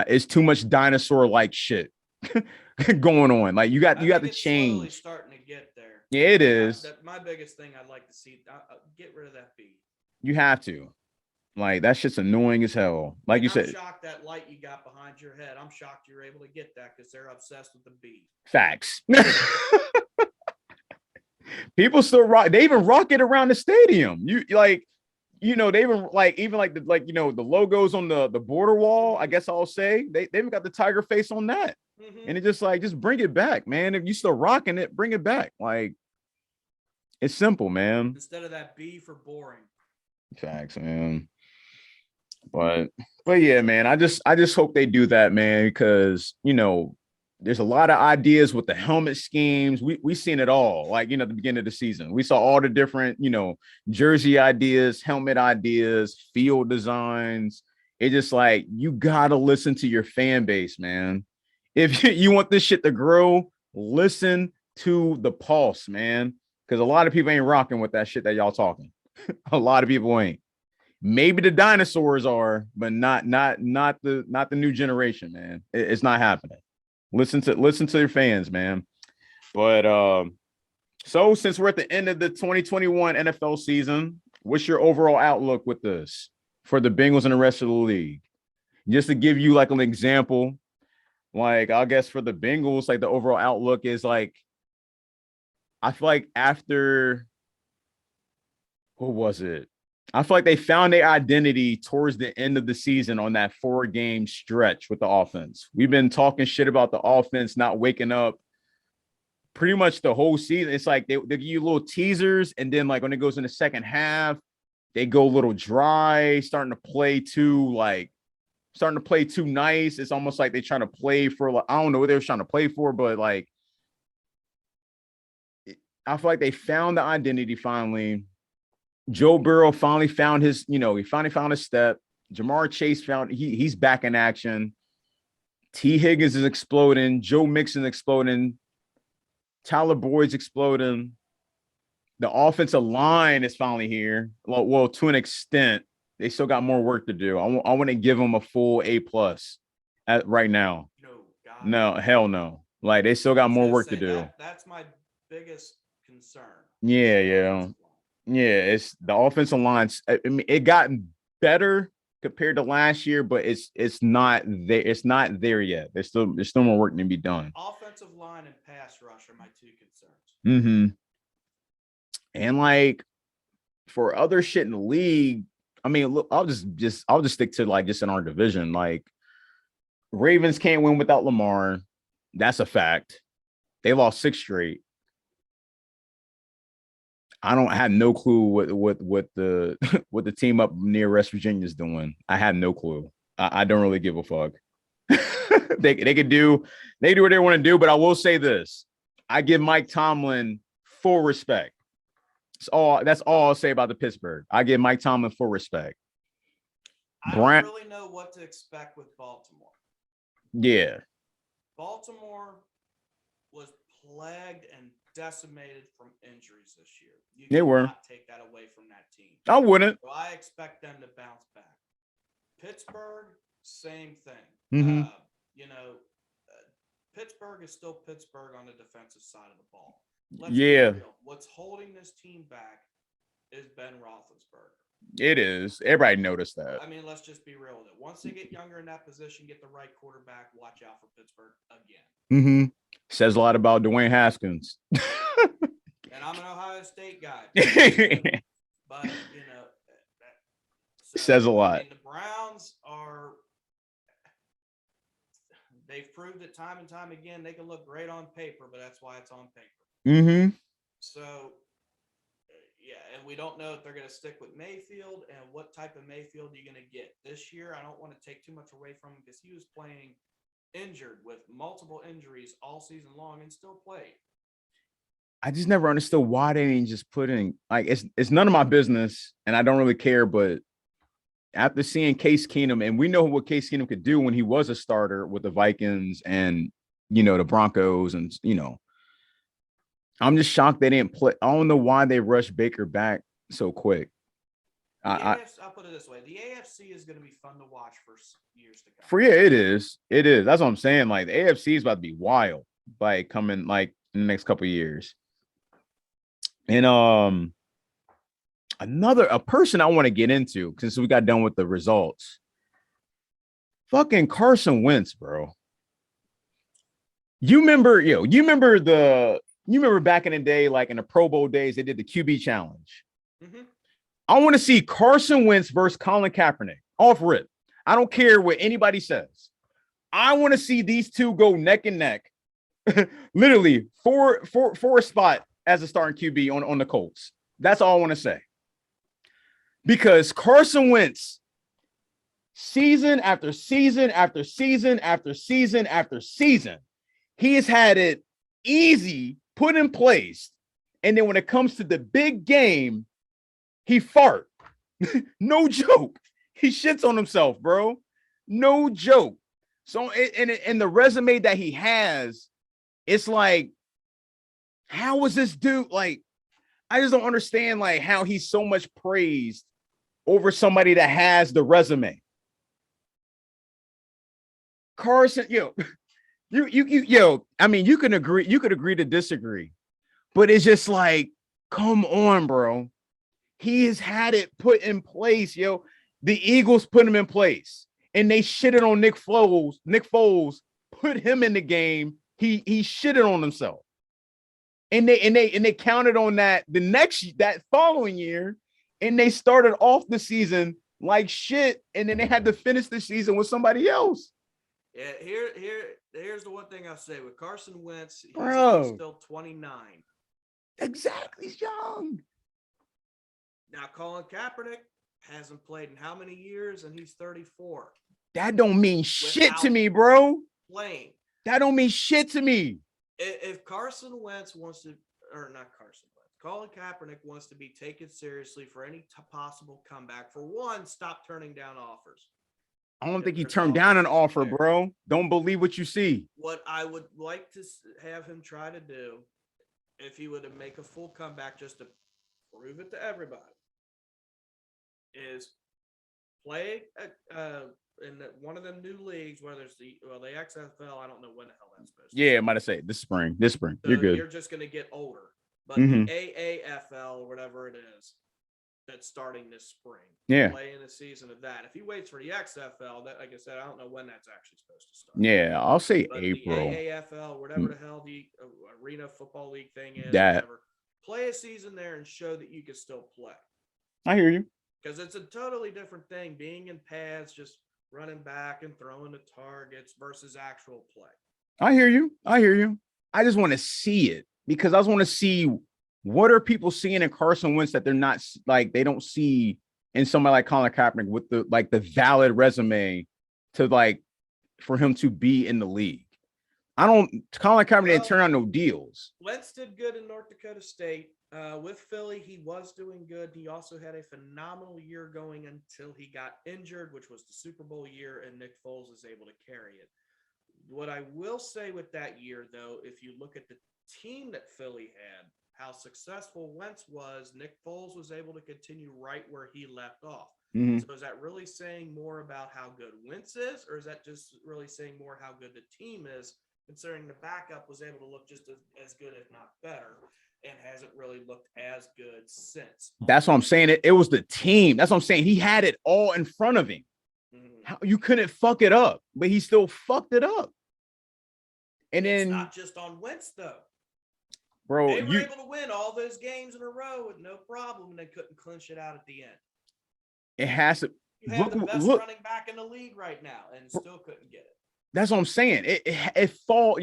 It's too much dinosaur like shit going on. Like you got to change. Starting to get there. Yeah, it is. My biggest thing I'd like to see, get rid of that B. You have to. Like that shit's annoying as hell. Like you said, I'm shocked that light you got behind your head. I'm shocked you're able to get that because they're obsessed with the B. Facts. People still rock. They even rock it around the stadium. They even the logos on the border wall. I guess I'll say they even got the tiger face on that. And it just bring it back, man. If you still rocking it, bring it back. Like it's simple, man. Instead of that B for boring. Facts, man. But yeah, man, I just hope they do that, man, because there's a lot of ideas with the helmet schemes. We seen it all, like at the beginning of the season. We saw all the different, jersey ideas, helmet ideas, field designs. It's just like you gotta listen to your fan base, man. If you want this shit to grow, listen to the pulse, man. Because a lot of people ain't rocking with that shit that y'all talking. A lot of people ain't. Maybe the dinosaurs are, but not the new generation, man. It's not happening. Listen to your fans, man. But so since we're at the end of the 2021 NFL season, what's your overall outlook with this for the Bengals and the rest of the league? Just to give you like an example, like I guess for the Bengals, like the overall outlook is like, I feel like after, what was it? I feel like they found their identity towards the end of the season on that 4-game stretch with the offense. We've been talking shit about the offense not waking up pretty much the whole season. It's like they give you little teasers, and then like when it goes in the second half, they go a little dry, starting to play too nice. It's almost like they're trying to play for, like, I don't know what they were trying to play for, but like I feel like they found the identity finally. Joe Burrow finally found his, he finally found his step. Jamar Chase he's back in action. T. Higgins is exploding. Joe Mixon exploding. Tyler Boyd's exploding. The offensive line is finally here. Well, to an extent, they still got more work to do. I want to give them a full A+ right now. No, hell no. Like they still got more work to do. That's my biggest concern. Yeah. It's the offensive line. I mean, it gotten better compared to last year, but it's not there. It's not there yet. There's still more work to be done. Offensive line and pass rush are my two concerns. Mm-hmm. And like for other shit in the league, I mean, look, I'll just stick to like just in our division. Like Ravens can't win without Lamar. That's a fact. They lost 6 straight. I have no clue what the team up near West Virginia is doing. I have no clue. I don't really give a fuck. they do what they want to do, but I will say this. I give Mike Tomlin full that's all I'll say about the Pittsburgh. I give Mike Tomlin full respect. I don't really know what to expect with Baltimore. Yeah. Baltimore was plagued and decimated from injuries this year. They were. Not take that away from that team. I wouldn't. So I expect them to bounce back. Pittsburgh, same thing. Mm-hmm. Pittsburgh is still Pittsburgh on the defensive side of the ball. What's holding this team back is Ben Roethlisberger. It is. Everybody noticed that. I mean, let's just be real with it. Once they get younger in that position, get the right quarterback, watch out for Pittsburgh again. Mm-hmm. Says a lot about Dwayne Haskins. And I'm an Ohio State guy. But, says a lot. I mean, the Browns they've proved it time and time again. They can look great on paper, but that's why it's on paper. Mm-hmm. So, and we don't know if they're going to stick with Mayfield and what type of Mayfield you're going to get this year. I don't want to take too much away from him because he was playing injured with multiple injuries all season long and still played. I just never understood why they didn't just put in, like, it's none of my business and I don't really care, but after seeing Case Keenum, and we know what Case Keenum could do when he was a starter with the Vikings and, the Broncos and, I'm just shocked they didn't play. I don't know why they rushed Baker back so quick. I'll put it this way. The AFC is going to be fun to watch for years to come. It is. It is. That's what I'm saying. Like the AFC is about to be wild, like coming like in the next couple of years. And a person I want to get into since we got done with the results. Fucking Carson Wentz, bro. You remember back in the day, like in the Pro Bowl days, they did the QB challenge. Mm-hmm. I want to see Carson Wentz versus Colin Kaepernick off rip. I don't care what anybody says. I want to see these two go neck and neck, literally for a spot as a starting QB on the Colts. That's all I want to say. Because Carson Wentz, season after season after season after season after season, he has had it easy put in place. And then when it comes to the big game, he fart. No joke. He shits on himself, bro. No joke. So in the resume that he has, it's like, how was this dude? Like, I just don't understand like how he's so much praised over somebody that has the resume. Carson, I mean, you could agree to disagree, but it's just like, come on, bro. He has had it put in place, yo. The Eagles put him in place, and they shitted on Nick Foles. Nick Foles put him in the game. He shitted on himself, and they counted on that that following year, and they started off the season like shit, and then they had to finish the season with somebody else. Yeah, here's the one thing I'll say with Carson Wentz. He's still 29. Exactly, he's young. Now Colin Kaepernick hasn't played in how many years, and he's 34. That don't mean shit to me, bro. Playing. That don't mean shit to me. If Carson Wentz wants to, or not Carson Wentz, Colin Kaepernick wants to be taken seriously for any possible comeback, for one, stop turning down offers. I don't think he turned down an offer, bro. Don't believe what you see. What I would like to have him try to do, if he would make a full comeback just to prove it to everybody, is play in one of them new leagues, whether it's the XFL. I don't know when the hell that's supposed to be. Yeah, I might have said this spring. So you're good. You're just going to get older. But the AAFL, or whatever it is, that's starting this spring. Yeah. Play in a season of that. If he waits for the XFL, that, like I said, I don't know when that's actually supposed to start. Yeah, I'll say but April. The AAFL, whatever the hell the Arena Football League thing is, whatever. Play a season there and show that you can still play. I hear you. Because it's a totally different thing being in pads, just running back and throwing the targets versus actual play. I hear you. I just want to see it, because I just want to see what are people seeing in Carson Wentz that they're not, like, they don't see in somebody like Colin Kaepernick with the valid resume to, like, for him to be in the league. Colin Kaepernick didn't turn on no deals. Wentz did good in North Dakota State. With Philly, he was doing good. He also had a phenomenal year going until he got injured, which was the Super Bowl year, and Nick Foles was able to carry it. What I will say with that year, though, if you look at the team that Philly had, how successful Wentz was, Nick Foles was able to continue right where he left off. Mm-hmm. So is that really saying more about how good Wentz is, or is that just really saying more how good the team is, considering the backup was able to look just as good, if not better, and hasn't really looked as good since? That's what I'm saying. It was the team. That's what I'm saying. He had it all in front of him. Mm-hmm. You couldn't fuck it up, but he still fucked it up. And it's then not just on Wentz, though. Bro, they were able to win all those games in a row with no problem, and they couldn't clinch it out at the end. It has to. You have the best running back in the league right now, and still couldn't get it. That's what I'm saying. It fall,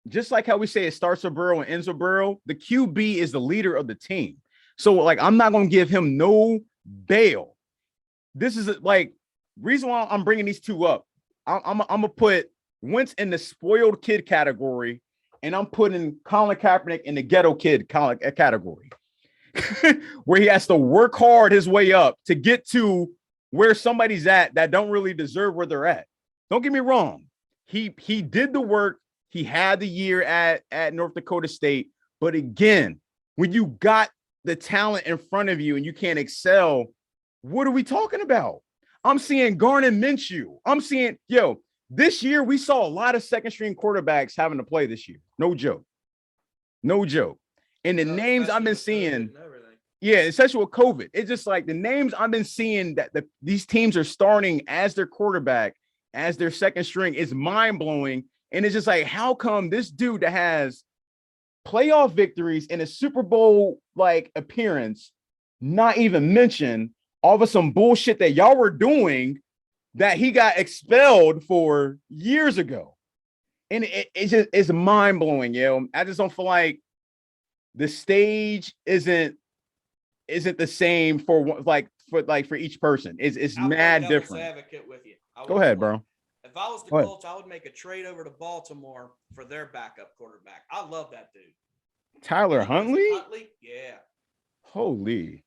just like how we say it starts with Burrow and ends with Burrow, the QB is the leader of the team. So, like, I'm not going to give him no bail. This is reason why I'm bringing these two up. I'm going to put Wentz in the spoiled kid category, and I'm putting Colin Kaepernick in the ghetto kid category, where he has to work hard his way up to get to where somebody's at that don't really deserve where they're at. Don't get me wrong. He did the work. He had the year at North Dakota State. But again, when you got the talent in front of you and you can't excel, what are we talking about? I'm seeing Gardner Minshew. I'm seeing, this year we saw a lot of second string quarterbacks having to play this year. No joke. And the names I've been seeing, especially with COVID, it's just like the names I've been seeing that these teams are starting as their quarterback, as their second string, is mind blowing. And it's just like, how come this dude that has playoff victories and a Super Bowl appearance, not even mentioned, all of some bullshit that y'all were doing that he got expelled for years ago? And it's mind blowing, I just don't feel like the stage isn't the same for each person. It's mad different. Advocate with you. Go ahead, bro. If I was the Colts, I would make a trade over to Baltimore for their backup quarterback. I love that dude. Tyler Huntley? Yeah. Holy.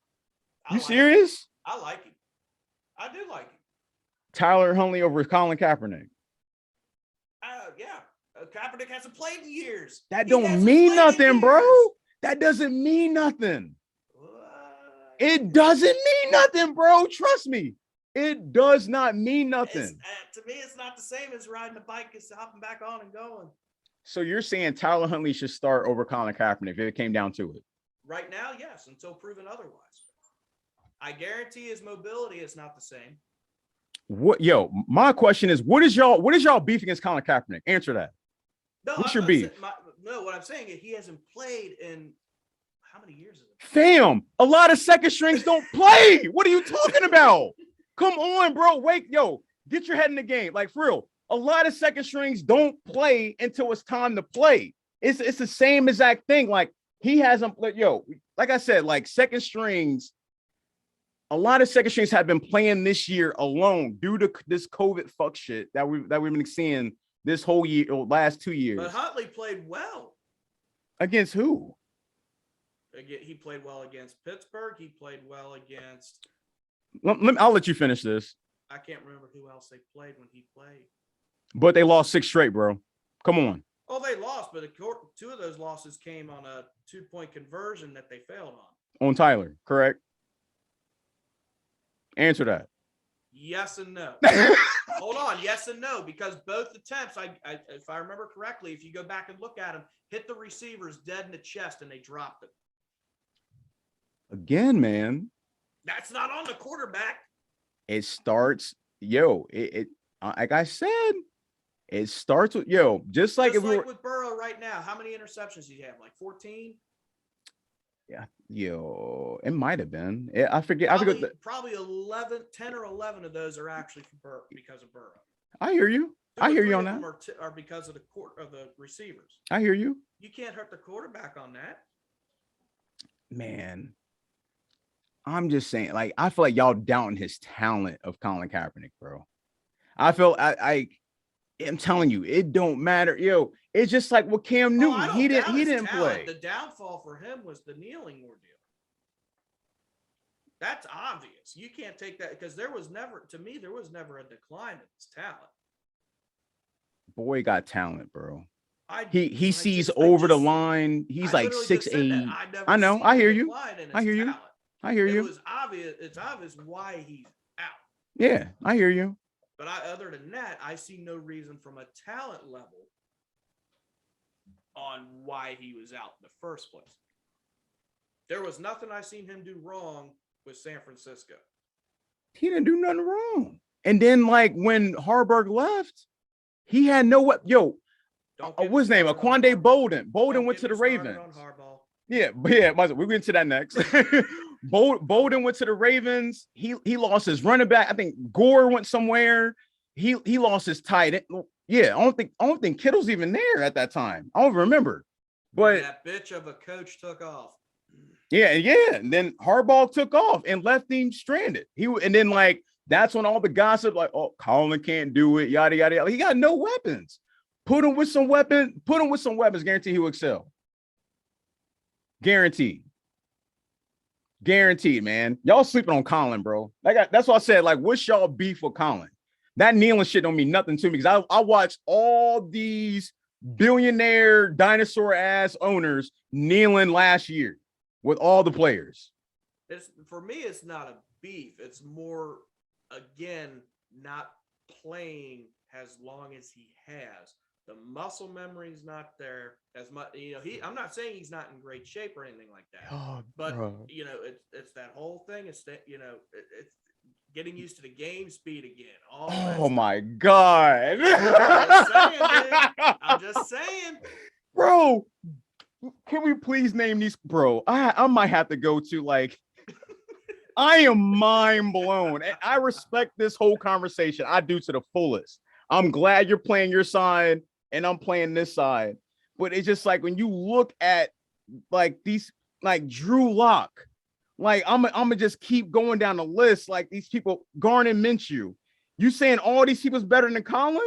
You serious? I like him. I do like him. Tyler Huntley over Colin Kaepernick. Yeah. Kaepernick hasn't played in years. That don't mean nothing, bro. That doesn't mean nothing. It doesn't mean nothing, bro. Trust me. It does not mean nothing. To me, it's not the same as riding a bike and hopping back on and going. So you're saying Tyler Huntley should start over Colin Kaepernick if it came down to it? Right now, yes, until proven otherwise. I guarantee his mobility is not the same. What, yo, my question is, what is y'all beef against Colin Kaepernick? Answer that. No, What's your beef? What I'm saying is he hasn't played in how many years is it? Fam, a lot of second strings don't play. What are you talking about? Come on, bro. Get your head in the game. Like, for real, a lot of second strings don't play until it's time to play. It's the same exact thing. Like, he hasn't, like I said, like second strings, a lot of second strings have been playing this year alone due to this COVID fuck shit that we've been seeing this whole year, or last 2 years. But Huntley played well. Against who? He played well against Pittsburgh. He played well against. I'll let you finish this. I can't remember who else they played when he played. But they lost 6 straight, bro. Come on. Oh, they lost, but 2 of those losses came on a 2-point conversion that they failed on. On Tyler, correct? Answer that. Yes and no. Hold on, yes and no, because both attempts, if I remember correctly, if you go back and look at them, hit the receivers dead in the chest and they dropped them. Again, man. That's not on the quarterback. It starts, like I said, it starts with, just like with Burrow right now. How many interceptions do you have? Like 14? Yeah, it might have been. I forget. Probably 10 or 11 of those are actually because of Burrow. I hear you. I hear you on that. Are because of the receivers. I hear you. You can't hurt the quarterback on that. Man, I'm just saying. Like, I feel like y'all doubting his talent of Colin Kaepernick, bro. I feel I'm telling you, it don't matter. It's just like with Cam Newton. He didn't play. The downfall for him was the kneeling ordeal. That's obvious. You can't take that because there was never a decline in his talent. Boy got talent, bro. He sees over the line. He's like 6'8". I know. I hear you. I hear you. I hear you. It was obvious. It's obvious why he's out. Yeah, I hear you. But other than that, I see no reason from a talent level on why he was out in the first place. There was nothing I seen him do wrong with San Francisco. He didn't do nothing wrong. And then, like, when Harburg left, he had no what. What's his name? Aquande Bolden. Bolden went to the Ravens. Yeah, we'll get into that next. Bolden went to the Ravens. He lost his running back. I think Gore went somewhere. He lost his tight end. Yeah, I don't think Kittle's even there at that time. I don't remember. But that bitch of a coach took off. Yeah. And then Harbaugh took off and left him stranded. And then like that's when all the gossip, like, oh, Colin can't do it, yada yada yada. He got no weapons. Put him with some weapons. Guarantee he will excel. Guaranteed, man. Y'all sleeping on Colin, bro. That's what I said. Like, what's y'all beef with Colin? That kneeling shit don't mean nothing to me because I watch all these billionaire dinosaur ass owners kneeling last year with all the players. For me, it's not a beef. It's more, again, not playing as long as he has. The muscle memory is not there as much. I'm not saying he's not in great shape or anything like that. Oh, but bro. It's that whole thing. It's that it's getting used to the game speed again. Oh my God! I'm just saying, bro. Can we please name these, bro? I might have to go to like. I am mind blown, and I respect this whole conversation. I do to the fullest. I'm glad you're playing your side. And I'm playing this side, but it's just like when you look at like these, like Drew Lock, like I'm gonna just keep going down the list. Like these people, Garner Minshew, you saying all these people's better than Colin?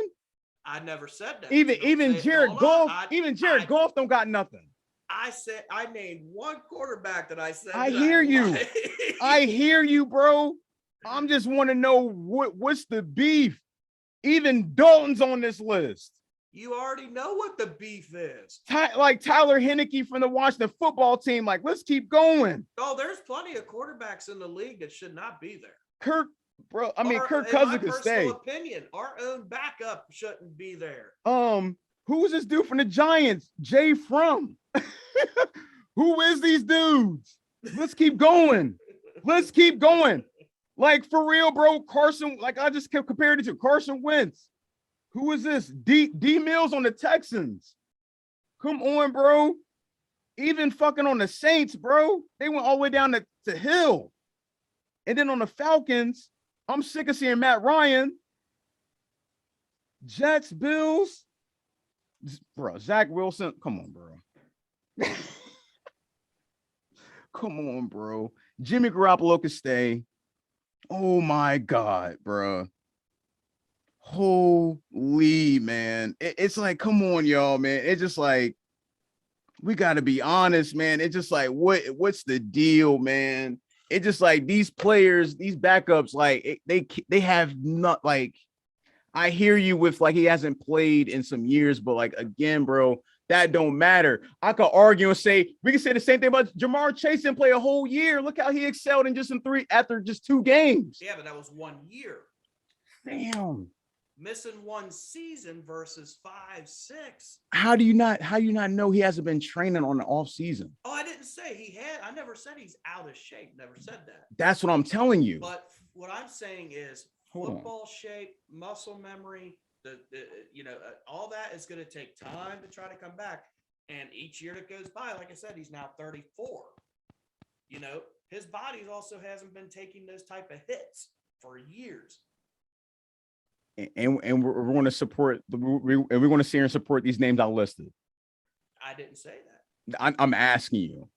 I never said that. Even Jared Goff, Jared Goff don't got nothing. I named one quarterback that I said. I hear you. I hear you, bro. I'm just want to know what's the beef. Even Dalton's on this list. You already know what the beef is. Like Tyler Heineke from the Washington football team. Like, let's keep going. Oh, there's plenty of quarterbacks in the league that should not be there. Kirk Cousins could stay. Opinion, our own backup shouldn't be there. Who was this dude from the Giants? Jay Frum. Who is these dudes? Let's keep going. Let's keep going. Like, for real, bro. Carson, like, I just kept comparing it to Carson Wentz. Who is this? D Mills on the Texans. Come on, bro. Even fucking on the Saints, bro. They went all the way down to Hill. And then on the Falcons, I'm sick of seeing Matt Ryan. Jets, Bills. Bro, Zach Wilson. Come on, bro. Come on, bro. Jimmy Garoppolo could stay. Oh, my God, bro. Holy, man. It's like, come on, y'all, man. It's just like, we got to be honest, man. It's just like, what's the deal, man? It's just like these players, these backups, like they have not, like, I hear you with like he hasn't played in some years, but like, again, bro, that don't matter. I could argue and say we can say the same thing about Jamar Chase and play a whole year. Look how he excelled after just 2 games. Yeah, but that was 1 year. Damn. Missing 1 season versus 5, 6. How do you not know he hasn't been training on the off season? Oh, I didn't say he had. I never said he's out of shape. Never said that. That's what I'm telling you. But what I'm saying is football shape, muscle memory, all that is going to take time to try to come back. And each year that goes by, like I said, he's now 34. You know, his body also hasn't been taking those type of hits for years. And we're going to support we're going to see and support these names I listed. I didn't say that. I'm asking you.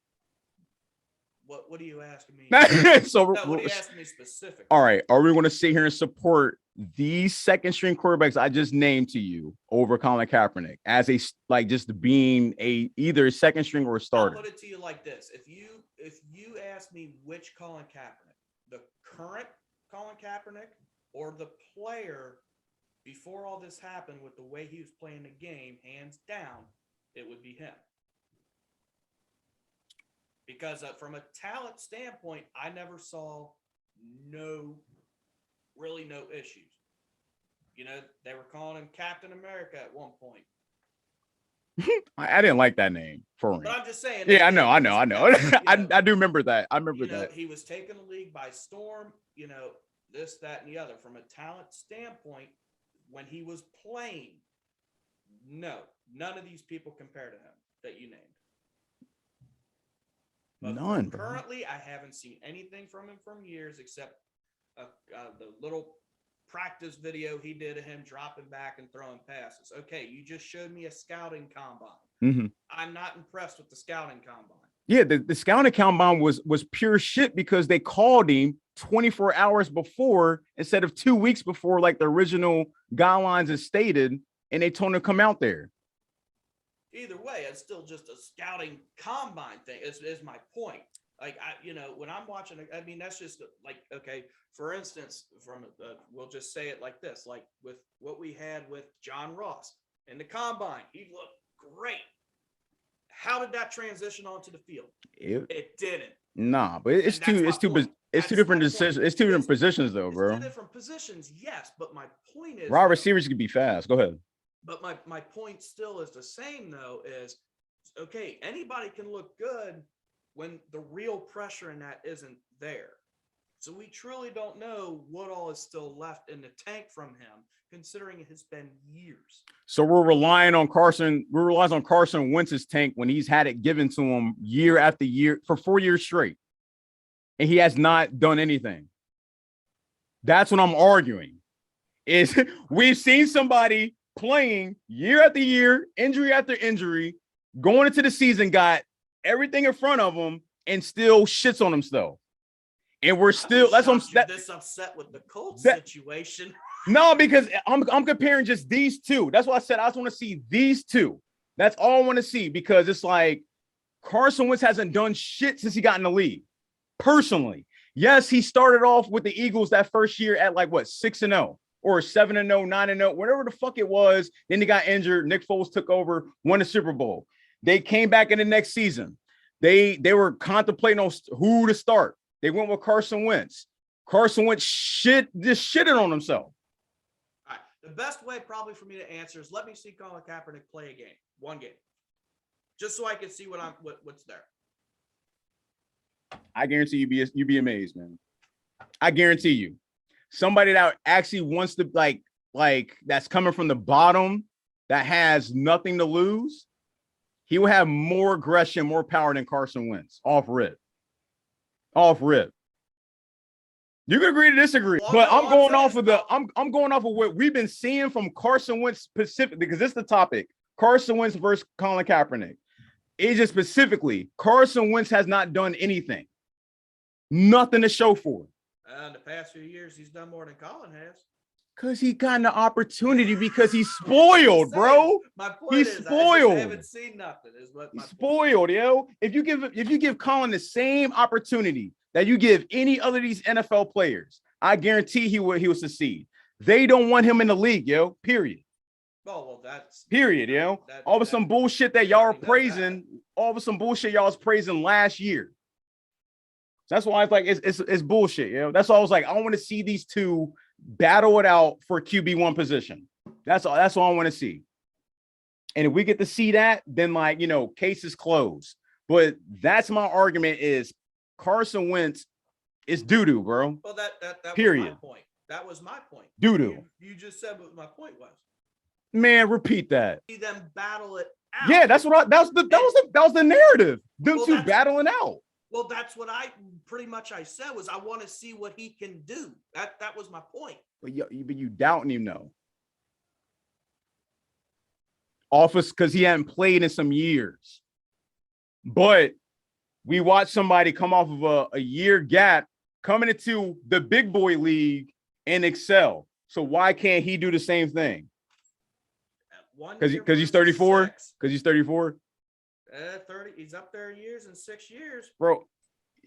What are you asking me? What are you asking me specifically? All right. Are we going to sit here and support these second string quarterbacks I just named to you over Colin Kaepernick as just being either a second string or a starter? I'll put it to you like this. If you ask me which Colin Kaepernick, the current Colin Kaepernick or the player before all this happened with the way he was playing the game, hands down, it would be him. Because from a talent standpoint, I never saw no issues. You know, they were calling him Captain America at one point. I didn't like that name for him. But I'm just saying. Yeah, I know. I do remember that. I remember that. He was taking the league by storm, this, that, and the other. From a talent standpoint, when he was playing, no, none of these people compare to him that you named. But none. Currently, I haven't seen anything from him from years except the little practice video he did of him dropping back and throwing passes. Okay, you just showed me a scouting combine. Mm-hmm. I'm not impressed with the scouting combine. Yeah, the scouting combine was pure shit because they called him 24 hours before instead of 2 weeks before, like the original guidelines is stated, and they told him to come out there. Either way, it's still just a scouting combine thing. Is my point. Like, when I'm watching, I mean, that's just like, okay, for instance, we'll just say it like this, like with what we had with John Ross in the combine, he looked great. How did that transition onto the field? It didn't. Nah, but it's two different decisions. It's two different positions though, bro. 2 different positions, yes. But my point is, wide receivers can be fast. Go ahead. But my point still is the same though, is okay, anybody can look good when the real pressure in that isn't there. So we truly don't know what all is still left in the tank from him, considering it has been years. So we're relying on Carson Wentz's tank when he's had it given to him year after year for 4 years straight. And he has not done anything. That's what I'm arguing. Is we've seen somebody playing year after year, injury after injury, going into the season, got everything in front of him, and still shits on himself. And we're still that's what I'm this upset with the Colts situation. No, because I'm comparing just these two. That's why I said I just want to see these two. That's all I want to see, because it's like Carson Wentz hasn't done shit since he got in the league. Personally, yes, he started off with the Eagles that first year at 6-0. or 7-0, 9-0, whatever the fuck it was. Then they got injured. Nick Foles took over, won the Super Bowl. They came back in the next season. They were contemplating on who to start. They went with Carson Wentz. Carson Wentz shitted on himself. All right. The best way probably for me to answer is let me see Colin Kaepernick play a game, one game, just so I can see what's there. I guarantee you'd be amazed, man. I guarantee you. Somebody that actually wants to like that's coming from the bottom, that has nothing to lose, he will have more aggression, more power than Carson Wentz. Off rip. You can agree to disagree, but I'm going off of what we've been seeing from Carson Wentz specifically, because it's the topic. Carson Wentz versus Colin Kaepernick. It's just specifically, Carson Wentz has not done anything. Nothing to show for it. In the past few years, he's done more than Colin has. Because he got an opportunity, because he's spoiled, bro. My point He's is, spoiled. I haven't seen nothing. Is what He's spoiled, yo. If you give Colin the same opportunity that you give any other of these NFL players, I guarantee he will succeed. They don't want him in the league, yo. Period. Oh, well, that's period, yo. All of some bullshit that y'all are praising. All of some bullshit y'all was praising last year. That's why it's bullshit, yo. That's why I was like, I want to see these two battle it out for QB1 position. That's all I want to see. And if we get to see that, then case is closed. But that's my argument is Carson Wentz is doo-doo, bro. Well, that period. was my point. That was my point. Doo-doo. You just said what my point was. Man, repeat that. See them battle it out. Yeah, that was the narrative. Them two battling out. Well, that's what I said was I want to see what he can do. That was my point. But you doubting him, though. Office, because he hadn't played in some years. But we watched somebody come off of a year gap coming into the big boy league and excel. So why can't he do the same thing? Because he's 34? Because he's 34? 30. He's up there in years in 6 years. Bro,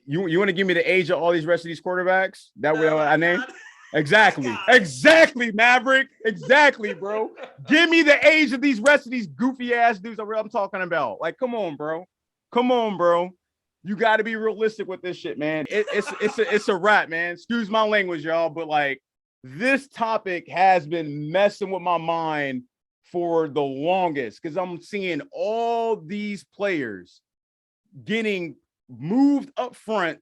you want to give me the age of all these rest of these quarterbacks? That way I name? Exactly, Maverick. Exactly, bro. Give me the age of these rest of these goofy ass dudes I'm talking about. Like, come on, bro. You got to be realistic with this shit, man. It's a wrap, man. Excuse my language, y'all, but this topic has been messing with my mind for the longest, because I'm seeing all these players getting moved up front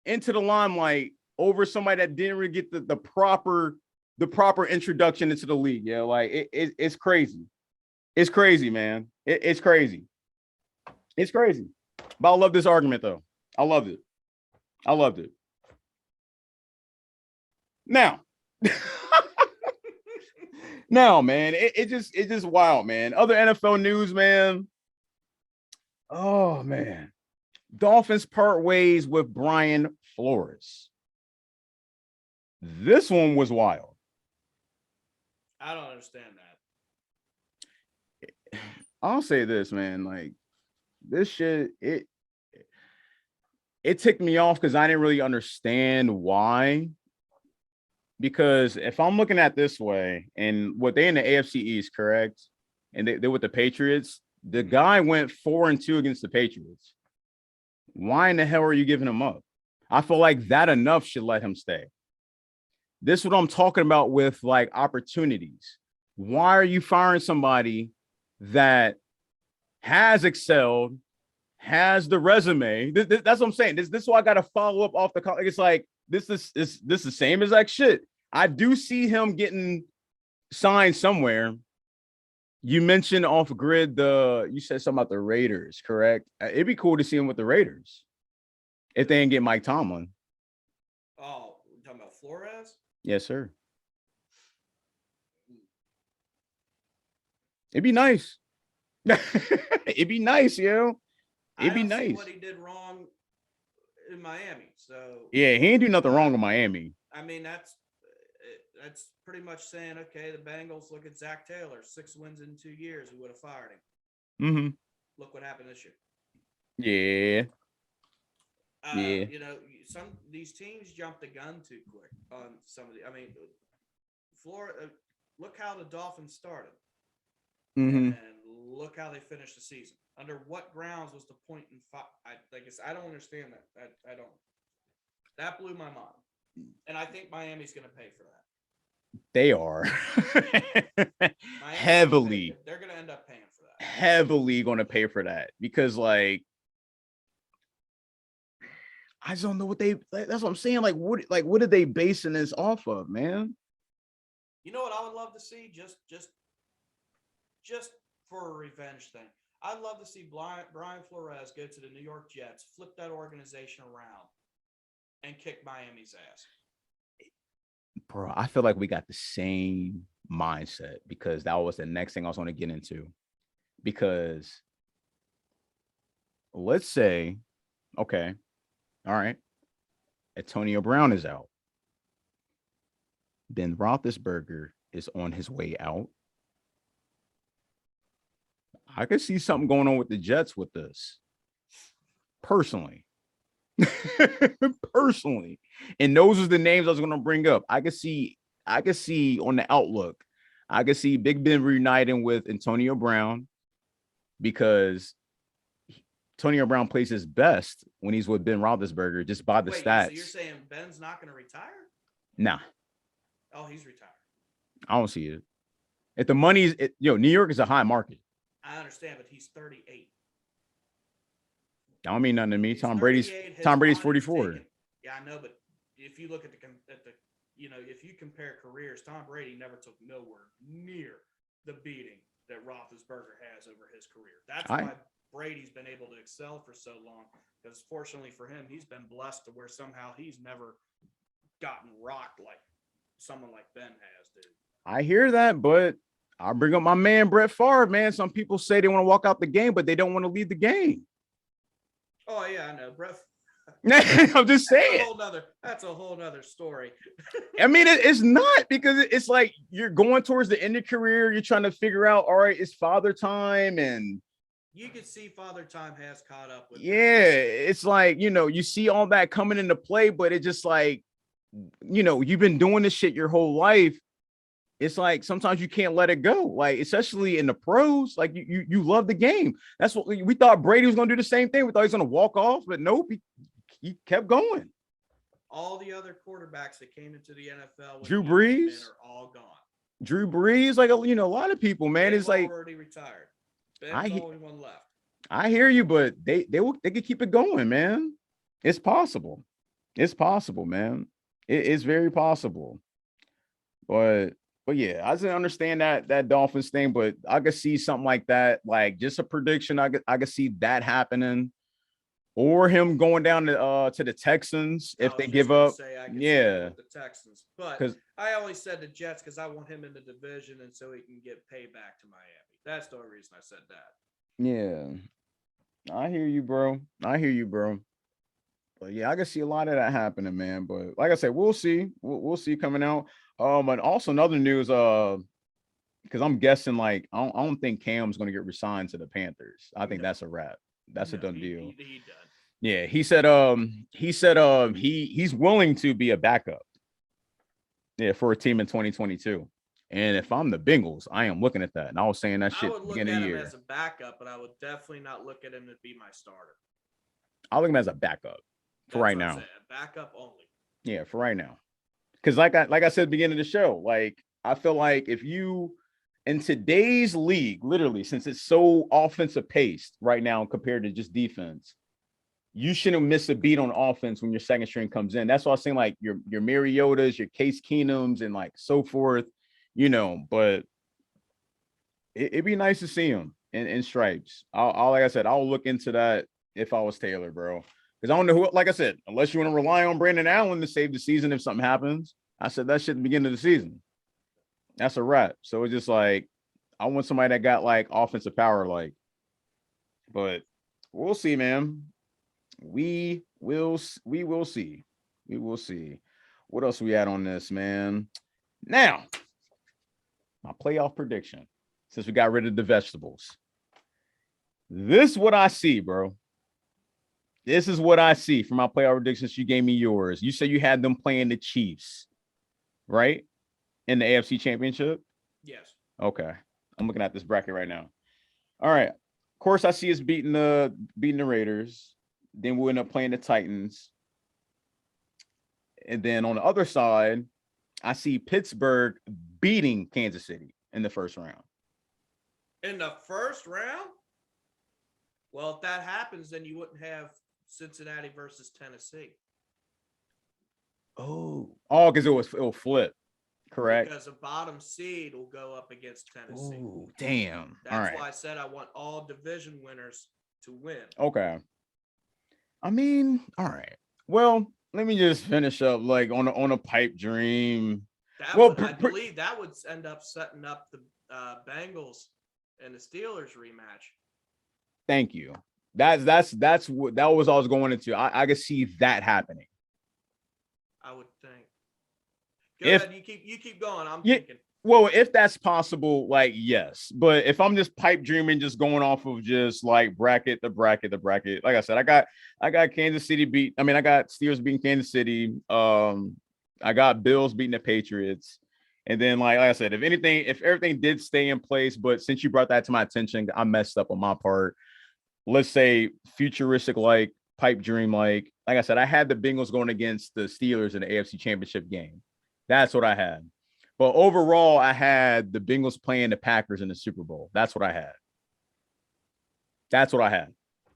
into the limelight over somebody that didn't really get the proper introduction into the league. Yeah, it's crazy. It's crazy, man. It's crazy. It's crazy. But I love this argument, though. I loved it. Now, man, it's just wild, man. Other NFL news, man. Oh, man. Dolphins part ways with Brian Flores. This one was wild. I don't understand that. I'll say this, man. This shit, it ticked me off because I didn't really understand why. Because if I'm looking at this way, and what they in the AFC East, correct? And they with the Patriots, the guy went 4-2 against the Patriots. Why in the hell are you giving him up? I feel like that enough should let him stay. This is what I'm talking about with opportunities. Why are you firing somebody that has excelled, has the resume? That's what I'm saying. This is why I got to follow up off the call. It's this is the same as shit. I do see him getting signed somewhere. You mentioned off grid you said something about the Raiders, correct? It'd be cool to see him with the Raiders if they didn't get Mike Tomlin. Oh, you're talking about Flores? Yes, sir. It'd be nice. It'd be nice, yo. It'd be nice. See what he did wrong in Miami. So yeah, he ain't do nothing wrong in Miami. I mean, that's pretty much saying, okay, the Bengals look at Zach Taylor, 6 wins in 2 years. We would have fired him. Mm-hmm. Look what happened this year. Yeah. Some these teams jump the gun too quick on some of the. I mean, Florida. Look how the Dolphins started, Mhm. and look how they finished the season. Under what grounds was the point in five? I don't understand that. I don't. That blew my mind, and I think Miami's going to pay for that. They are heavily. They're going to end up paying for that. Heavily going to pay for that because, like, I just don't know what they. That's what I'm saying. Like, what are they basing this off of, man? You know what I would love to see? Just for a revenge thing. I'd love to see Brian Flores go to the New York Jets, flip that organization around, and kick Miami's ass. Bro, I feel like we got the same mindset because that was the next thing I was going to get into. Because let's say, okay, all right, Antonio Brown is out. Ben Roethlisberger is on his way out. I could see something going on with the Jets with this. Personally. Personally. And those are the names I was going to bring up. I could see on the outlook, I could see Big Ben reuniting with Antonio Brown because Antonio Brown plays his best when he's with Ben Roethlisberger just by the stats. So you're saying Ben's not going to retire? Nah. Oh, he's retired. I don't see it. If the money's, New York is a high market. I understand, but he's 38. I don't mean nothing to me. Tom Brady's 44. Yeah, I know, but if you look at the if you compare careers, Tom Brady never took nowhere near the beating that Roethlisberger has over his career. That's why Brady's been able to excel for so long. Because fortunately for him, he's been blessed to where somehow he's never gotten rocked like someone like Ben has, dude. I hear that, but I'll bring up my man Brett Favre, man. Some people say they want to walk out the game, but they don't want to lead the game. Oh, yeah, I know. Brett. I'm just saying. That's a whole nother story. I mean, it's not because it's like you're going towards the end of career. You're trying to figure out, all right, it's father time. And you can see father time has caught up with. Yeah, it's like, you see all that coming into play, but it's just like, you've been doing this shit your whole life. It's like sometimes you can't let it go, like especially in the pros. Like you love the game. That's what we thought Brady was going to do the same thing. We thought he was going to walk off, but nope, he kept going. All the other quarterbacks that came into the NFL, Drew Brees, are all gone. Drew Brees, like a lot of people, man. They've it's like already retired. Ben's the only one left. I hear you, but they could keep it going, man. It's possible. It's possible, man. It's very possible. But yeah, I didn't understand that Dolphins thing, but I could see something like that, like just a prediction. I could see that happening, or him going down to the Texans if they give up. Yeah, the Texans, but I always said the Jets because I want him in the division and so he can get payback to Miami. That's the only reason I said that. Yeah, I hear you, bro. But yeah, I can see a lot of that happening, man. But like I said, we'll see. We'll see coming out. And also another news, because I'm guessing like I don't think Cam's going to get resigned to the Panthers. I think that's a wrap. That's a done deal. He done. Yeah, he said he's willing to be a backup. Yeah, for a team in 2022. And if I'm the Bengals, I am looking at that. And I was saying that shit I would look at him as a backup, but I would definitely not look at him to be my starter. I'll look at him as a backup for right now. Backup only. Yeah, for right now. Because like I said at the beginning of the show, like I feel like if you in today's league, literally, since it's so offensive paced right now compared to just defense, you shouldn't miss a beat on offense when your second string comes in. That's why I was saying like your Mariotas, your Case Keenums, and like so forth, but it'd be nice to see him in stripes. Like I said, I'll look into that if I was Taylor, bro. Because I don't know who, like I said, unless you want to rely on Brandon Allen to save the season if something happens. I said that shit at the beginning of the season. That's a wrap. So it's just like, I want somebody that got like offensive power, like, but we'll see, man. We will see. We will see. What else we had on this, man? Now, my playoff prediction, since we got rid of the vegetables. This is what I see, bro. This is what I see from my playoff predictions. You gave me yours. You said you had them playing the Chiefs, right? in the AFC Championship? Yes. Okay. I'm looking at this bracket right now. All right. Of course, I see us beating the Raiders. Then we'll end up playing the Titans. And then on the other side, I see Pittsburgh beating Kansas City in the first round. In the first round? Well, if that happens, then you wouldn't have Cincinnati versus Tennessee. Because it'll flip. Correct. Because a bottom seed will go up against Tennessee. Oh, damn. That's why I said I want all division winners to win. Okay. I mean, all right. Well, let me just finish up like on a pipe dream. I believe that would end up setting up the Bengals and the Steelers rematch. Thank you. That's what that was I was going into. I could see that happening. I would think. Go ahead, you keep going. I'm thinking. Well, if that's possible, like yes. But if I'm just pipe dreaming, just going off of just like bracket, the bracket. Like I said, I got Kansas City beat. I mean, I got Steelers beating Kansas City. I got Bills beating the Patriots. And then, like I said, if everything did stay in place, but since you brought that to my attention, I messed up on my part. Let's say futuristic, like pipe dream, like I said, I had the Bengals going against the Steelers in the AFC Championship game. That's what I had. But overall, I had the Bengals playing the Packers in the Super Bowl. That's what I had.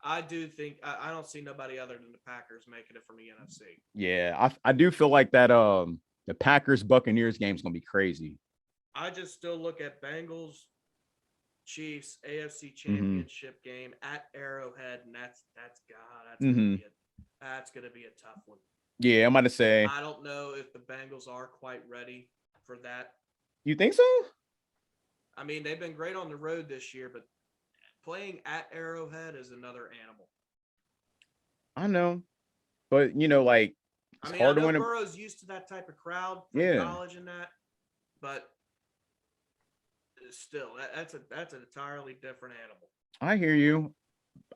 I do think I don't see nobody other than the Packers making it from the NFC. Yeah, I do feel like that. The Packers Buccaneers game is gonna be crazy. I just still look at Bengals, Chiefs, AFC Championship game at Arrowhead, and that's gonna be a tough one. Yeah, I'm about to say. I don't know if the Bengals are quite ready for that. You think so? I mean, they've been great on the road this year, but playing at Arrowhead is another animal. I know, but like I mean, I know Burrow's used to that type of crowd from college and that, but still, that's an entirely different animal. I hear you.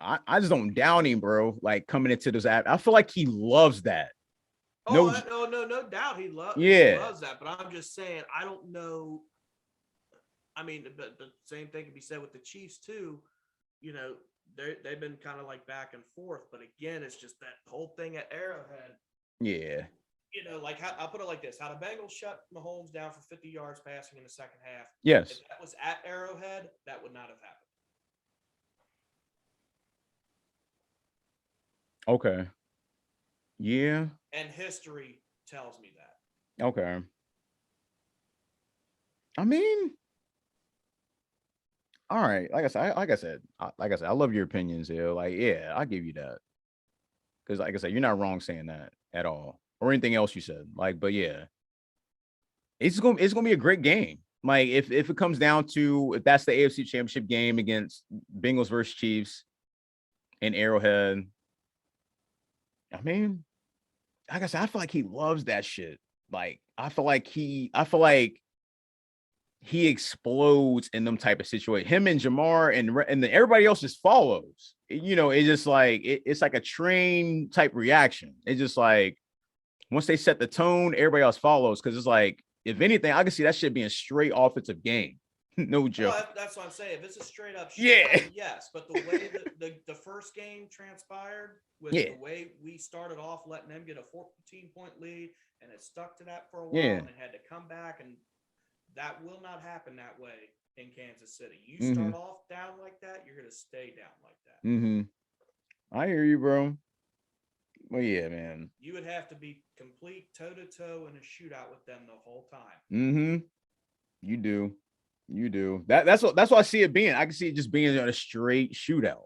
I just don't doubt him, bro. Like coming into this app, I feel like he loves that. No doubt he loves that. But I'm just saying, I don't know. I mean, the same thing can be said with the Chiefs too. They've been kind of like back and forth, but again, it's just that whole thing at Arrowhead. Yeah. Like I'll put it like this: how the Bengals shut Mahomes down for 50 yards passing in the second half. Yes. If that was at Arrowhead, that would not have happened. Okay. Yeah. And history tells me that. Okay. I mean, all right. Like I said, I love your opinions here. Like, yeah, I'll give you that. Because, like I said, you're not wrong saying that at all, or anything else you said. Like, but yeah, it's gonna be a great game. Like, if it comes down to if that's the AFC Championship game against Bengals versus Chiefs in Arrowhead. I mean, like I said, I feel like he loves that shit. Like, I feel like he explodes in them type of situations. Him and Jamar and then everybody else just follows. It's just like it's like a train type reaction. It's just like once they set the tone, everybody else follows. Because it's like, if anything, I can see that shit being straight offensive game. No joke. Well, that's what I'm saying. If it's a straight up shot, yes. But the way the first game transpired with the way we started off, letting them get a 14-point lead, and it stuck to that for a while, and had to come back, and that will not happen that way in Kansas City. You start off down like that, you're gonna stay down like that. I hear you, bro. Well, yeah, man. You would have to be complete toe-to-toe in a shootout with them the whole time. You do. That's what I see it being. I can see it just being a straight shootout.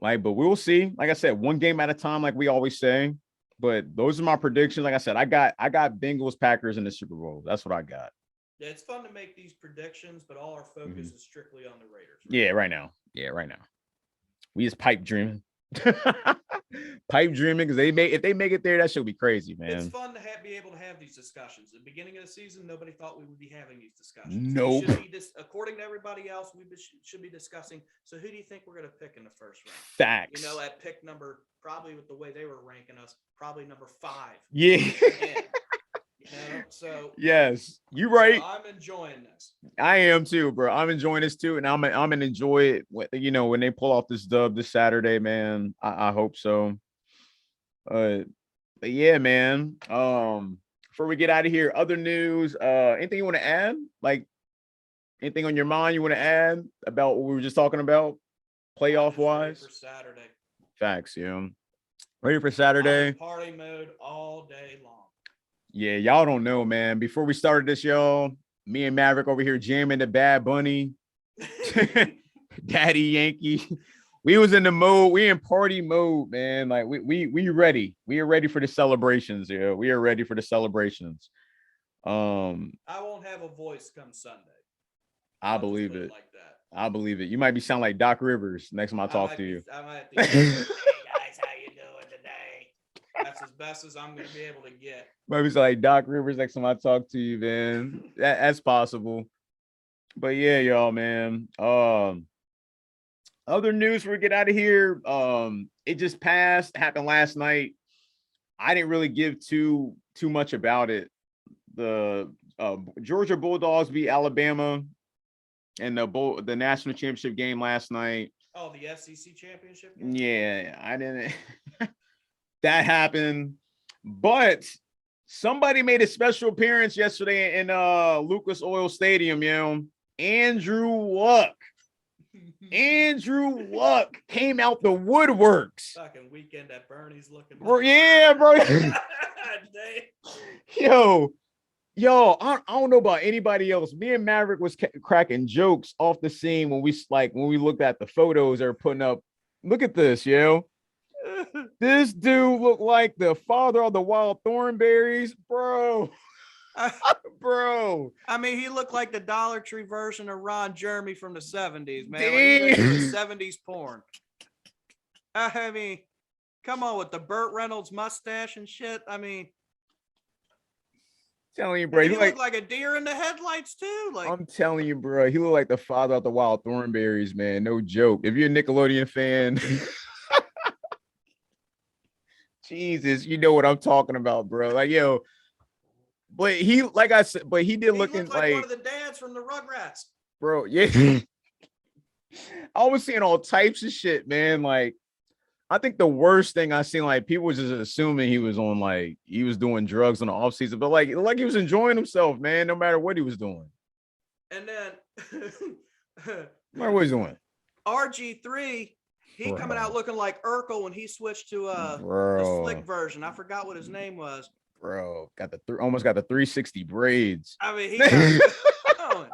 Like, but we'll see. Like I said, one game at a time, like we always say. But those are my predictions. Like I said, I got Bengals Packers in the Super Bowl. That's what I got. Yeah, it's fun to make these predictions, but all our focus is strictly on the Raiders. Right now. We just pipe dreaming. Pipe dreaming, because if they make it there, that should be crazy, man. It's fun to be able to have these discussions. At the beginning of the season, nobody thought we would be having these discussions. Nope. According to everybody else, we should be discussing. So who do you think we're going to pick in the first round? Facts. At pick number, probably with the way they were ranking us, probably number 5. Yeah. So yes, you're right. So I'm enjoying this. I am too, bro. I'm enjoying this too, and I'm gonna enjoy it. When they pull off this dub this Saturday, man. I hope so. But yeah, man. Before we get out of here, other news. Anything you want to add? Like anything on your mind you want to add about what we were just talking about, playoff wise? For Saturday. Facts, yeah. Ready for Saturday? I'm in party mode all day long. Yeah, y'all don't know, man. Before we started this, y'all, me and Maverick over here jamming the Bad Bunny, Daddy Yankee. We was in the mode. We in party mode, man. Like we ready. We are ready for the celebrations. Yeah, we are ready for the celebrations. I won't have a voice come Sunday. I believe it. Like that. I believe it. You might be sound like Doc Rivers next time I talk to you. I might be, hey guys, how you doing today? That's as best as I'm gonna be able to get. Might be sound like Doc Rivers next time I talk to you, man. That's possible. But yeah, y'all, man. Other news before we get out of here. It just happened last night. I didn't really give too much about it. The Georgia Bulldogs beat Alabama in the national championship game last night. Oh, the SEC championship game? Yeah, I didn't. That happened, but somebody made a special appearance yesterday in Lucas Oil Stadium. Andrew Luck. Andrew Luck came out the woodworks. Fucking weekend at Bernie's looking. Bro, yeah, bro. Yo, I don't know about anybody else. Me and Maverick was cracking jokes off the scene when we looked at the photos they're putting up. Look at this, yo. This dude looked like the father of the wild thornberries, bro. Bro. I mean, he looked like the Dollar Tree version of Ron Jeremy from the 70s, man. Damn. Like, he was 70s porn. I mean, come on with the Burt Reynolds mustache and shit. I mean, telling you, bro, he looked like a deer in the headlights too. Like, I'm telling you, bro, he looked like the father of the wild thornberries, man. No joke. If you're a Nickelodeon fan, Jesus, you know what I'm talking about, bro. Like, yo, but he, like I said, but he did looking like one of the dads from the Rugrats, bro. Yeah, I was seeing all types of shit, man. Like, I think the worst thing I seen, like, people was just assuming he was doing drugs in the off season, but like he was enjoying himself, man, no matter what he was doing. And then, no matter what he's doing, RG3, he coming out looking like Urkel when he switched to the slick version. I forgot what his name was. Bro, almost got the 360 braids. I mean, he got going.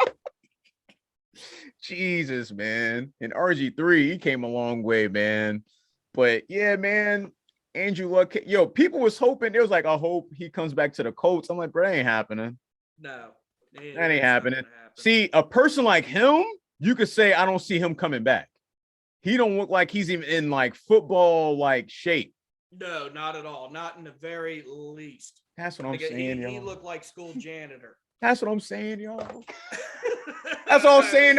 Jesus, man. And RG3, he came a long way, man. But yeah, man, Andrew Luck. Yo, people was hoping. There was like, I hope he comes back to the Colts. I'm like, bro, that ain't happening. No, that ain't happening. See, a person like him, you could say, I don't see him coming back. He don't look like he's even in like football like shape. No, not at all. Not in the very least. That's what I'm saying, He looked like school janitor. That's what I'm saying, y'all. That's all I'm saying.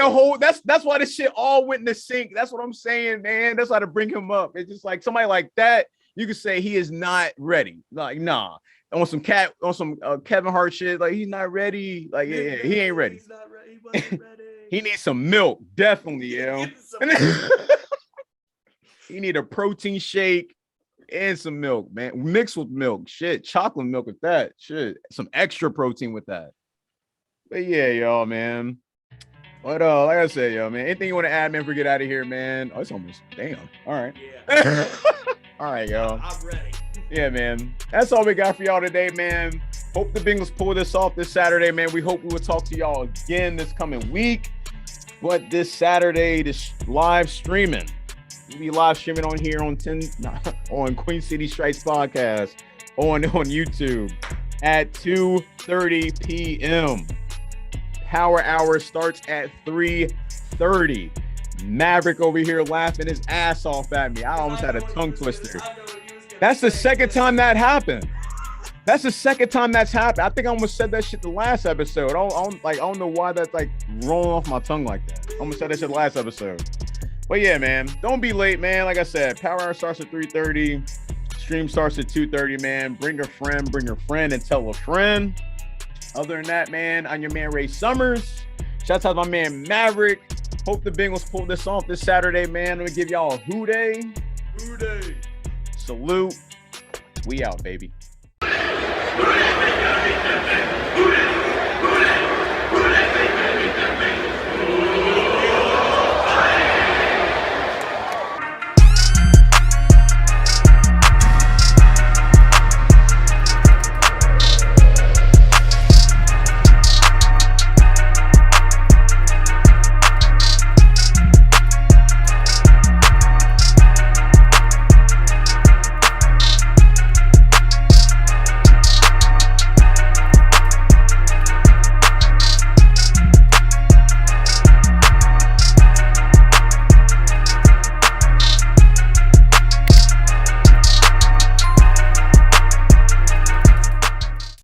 That's why this shit all went in the sink. That's what I'm saying, man. That's why to bring him up. It's just like somebody like that. You could say he is not ready. Like, nah. On some Kevin Hart shit. Like, he's not ready. Like, yeah, he ain't ready. He's not ready. He wasn't ready. He needs some milk, definitely, yo. He need a protein shake and some milk, man. Mixed with milk. Shit, chocolate milk with that. Shit, some extra protein with that. But yeah, y'all, man. But like I said, yo, man, anything you want to add, man, before we get out of here, man? Oh, it's almost damn. All right. Yeah. All right, y'all. I'm ready. Yeah, man. That's all we got for y'all today, man. Hope the Bengals pull this off this Saturday, man. We hope we will talk to y'all again this coming week. But this Saturday, this live streaming. We'll be live streaming on here on Queen City Strikes Podcast on YouTube at 2:30 p.m. Power Hour starts at 3:30. Maverick over here laughing his ass off at me. I almost had a tongue twister. That's the second time that happened. That's the second time that's happened. I think I almost said that shit the last episode. I don't know why that's like rolling off my tongue like that. I almost said that shit the last episode. But yeah, man, don't be late, man. Like I said, Power Hour starts at 3:30. Stream starts at 2:30, man. Bring a friend, and tell a friend. Other than that, man, I'm your man Ray Summers. Shout out to my man Maverick. Hope the Bengals pull this off this Saturday, man. I'm gonna give y'all a hoo-day. Hoo-day. Salute. We out, baby.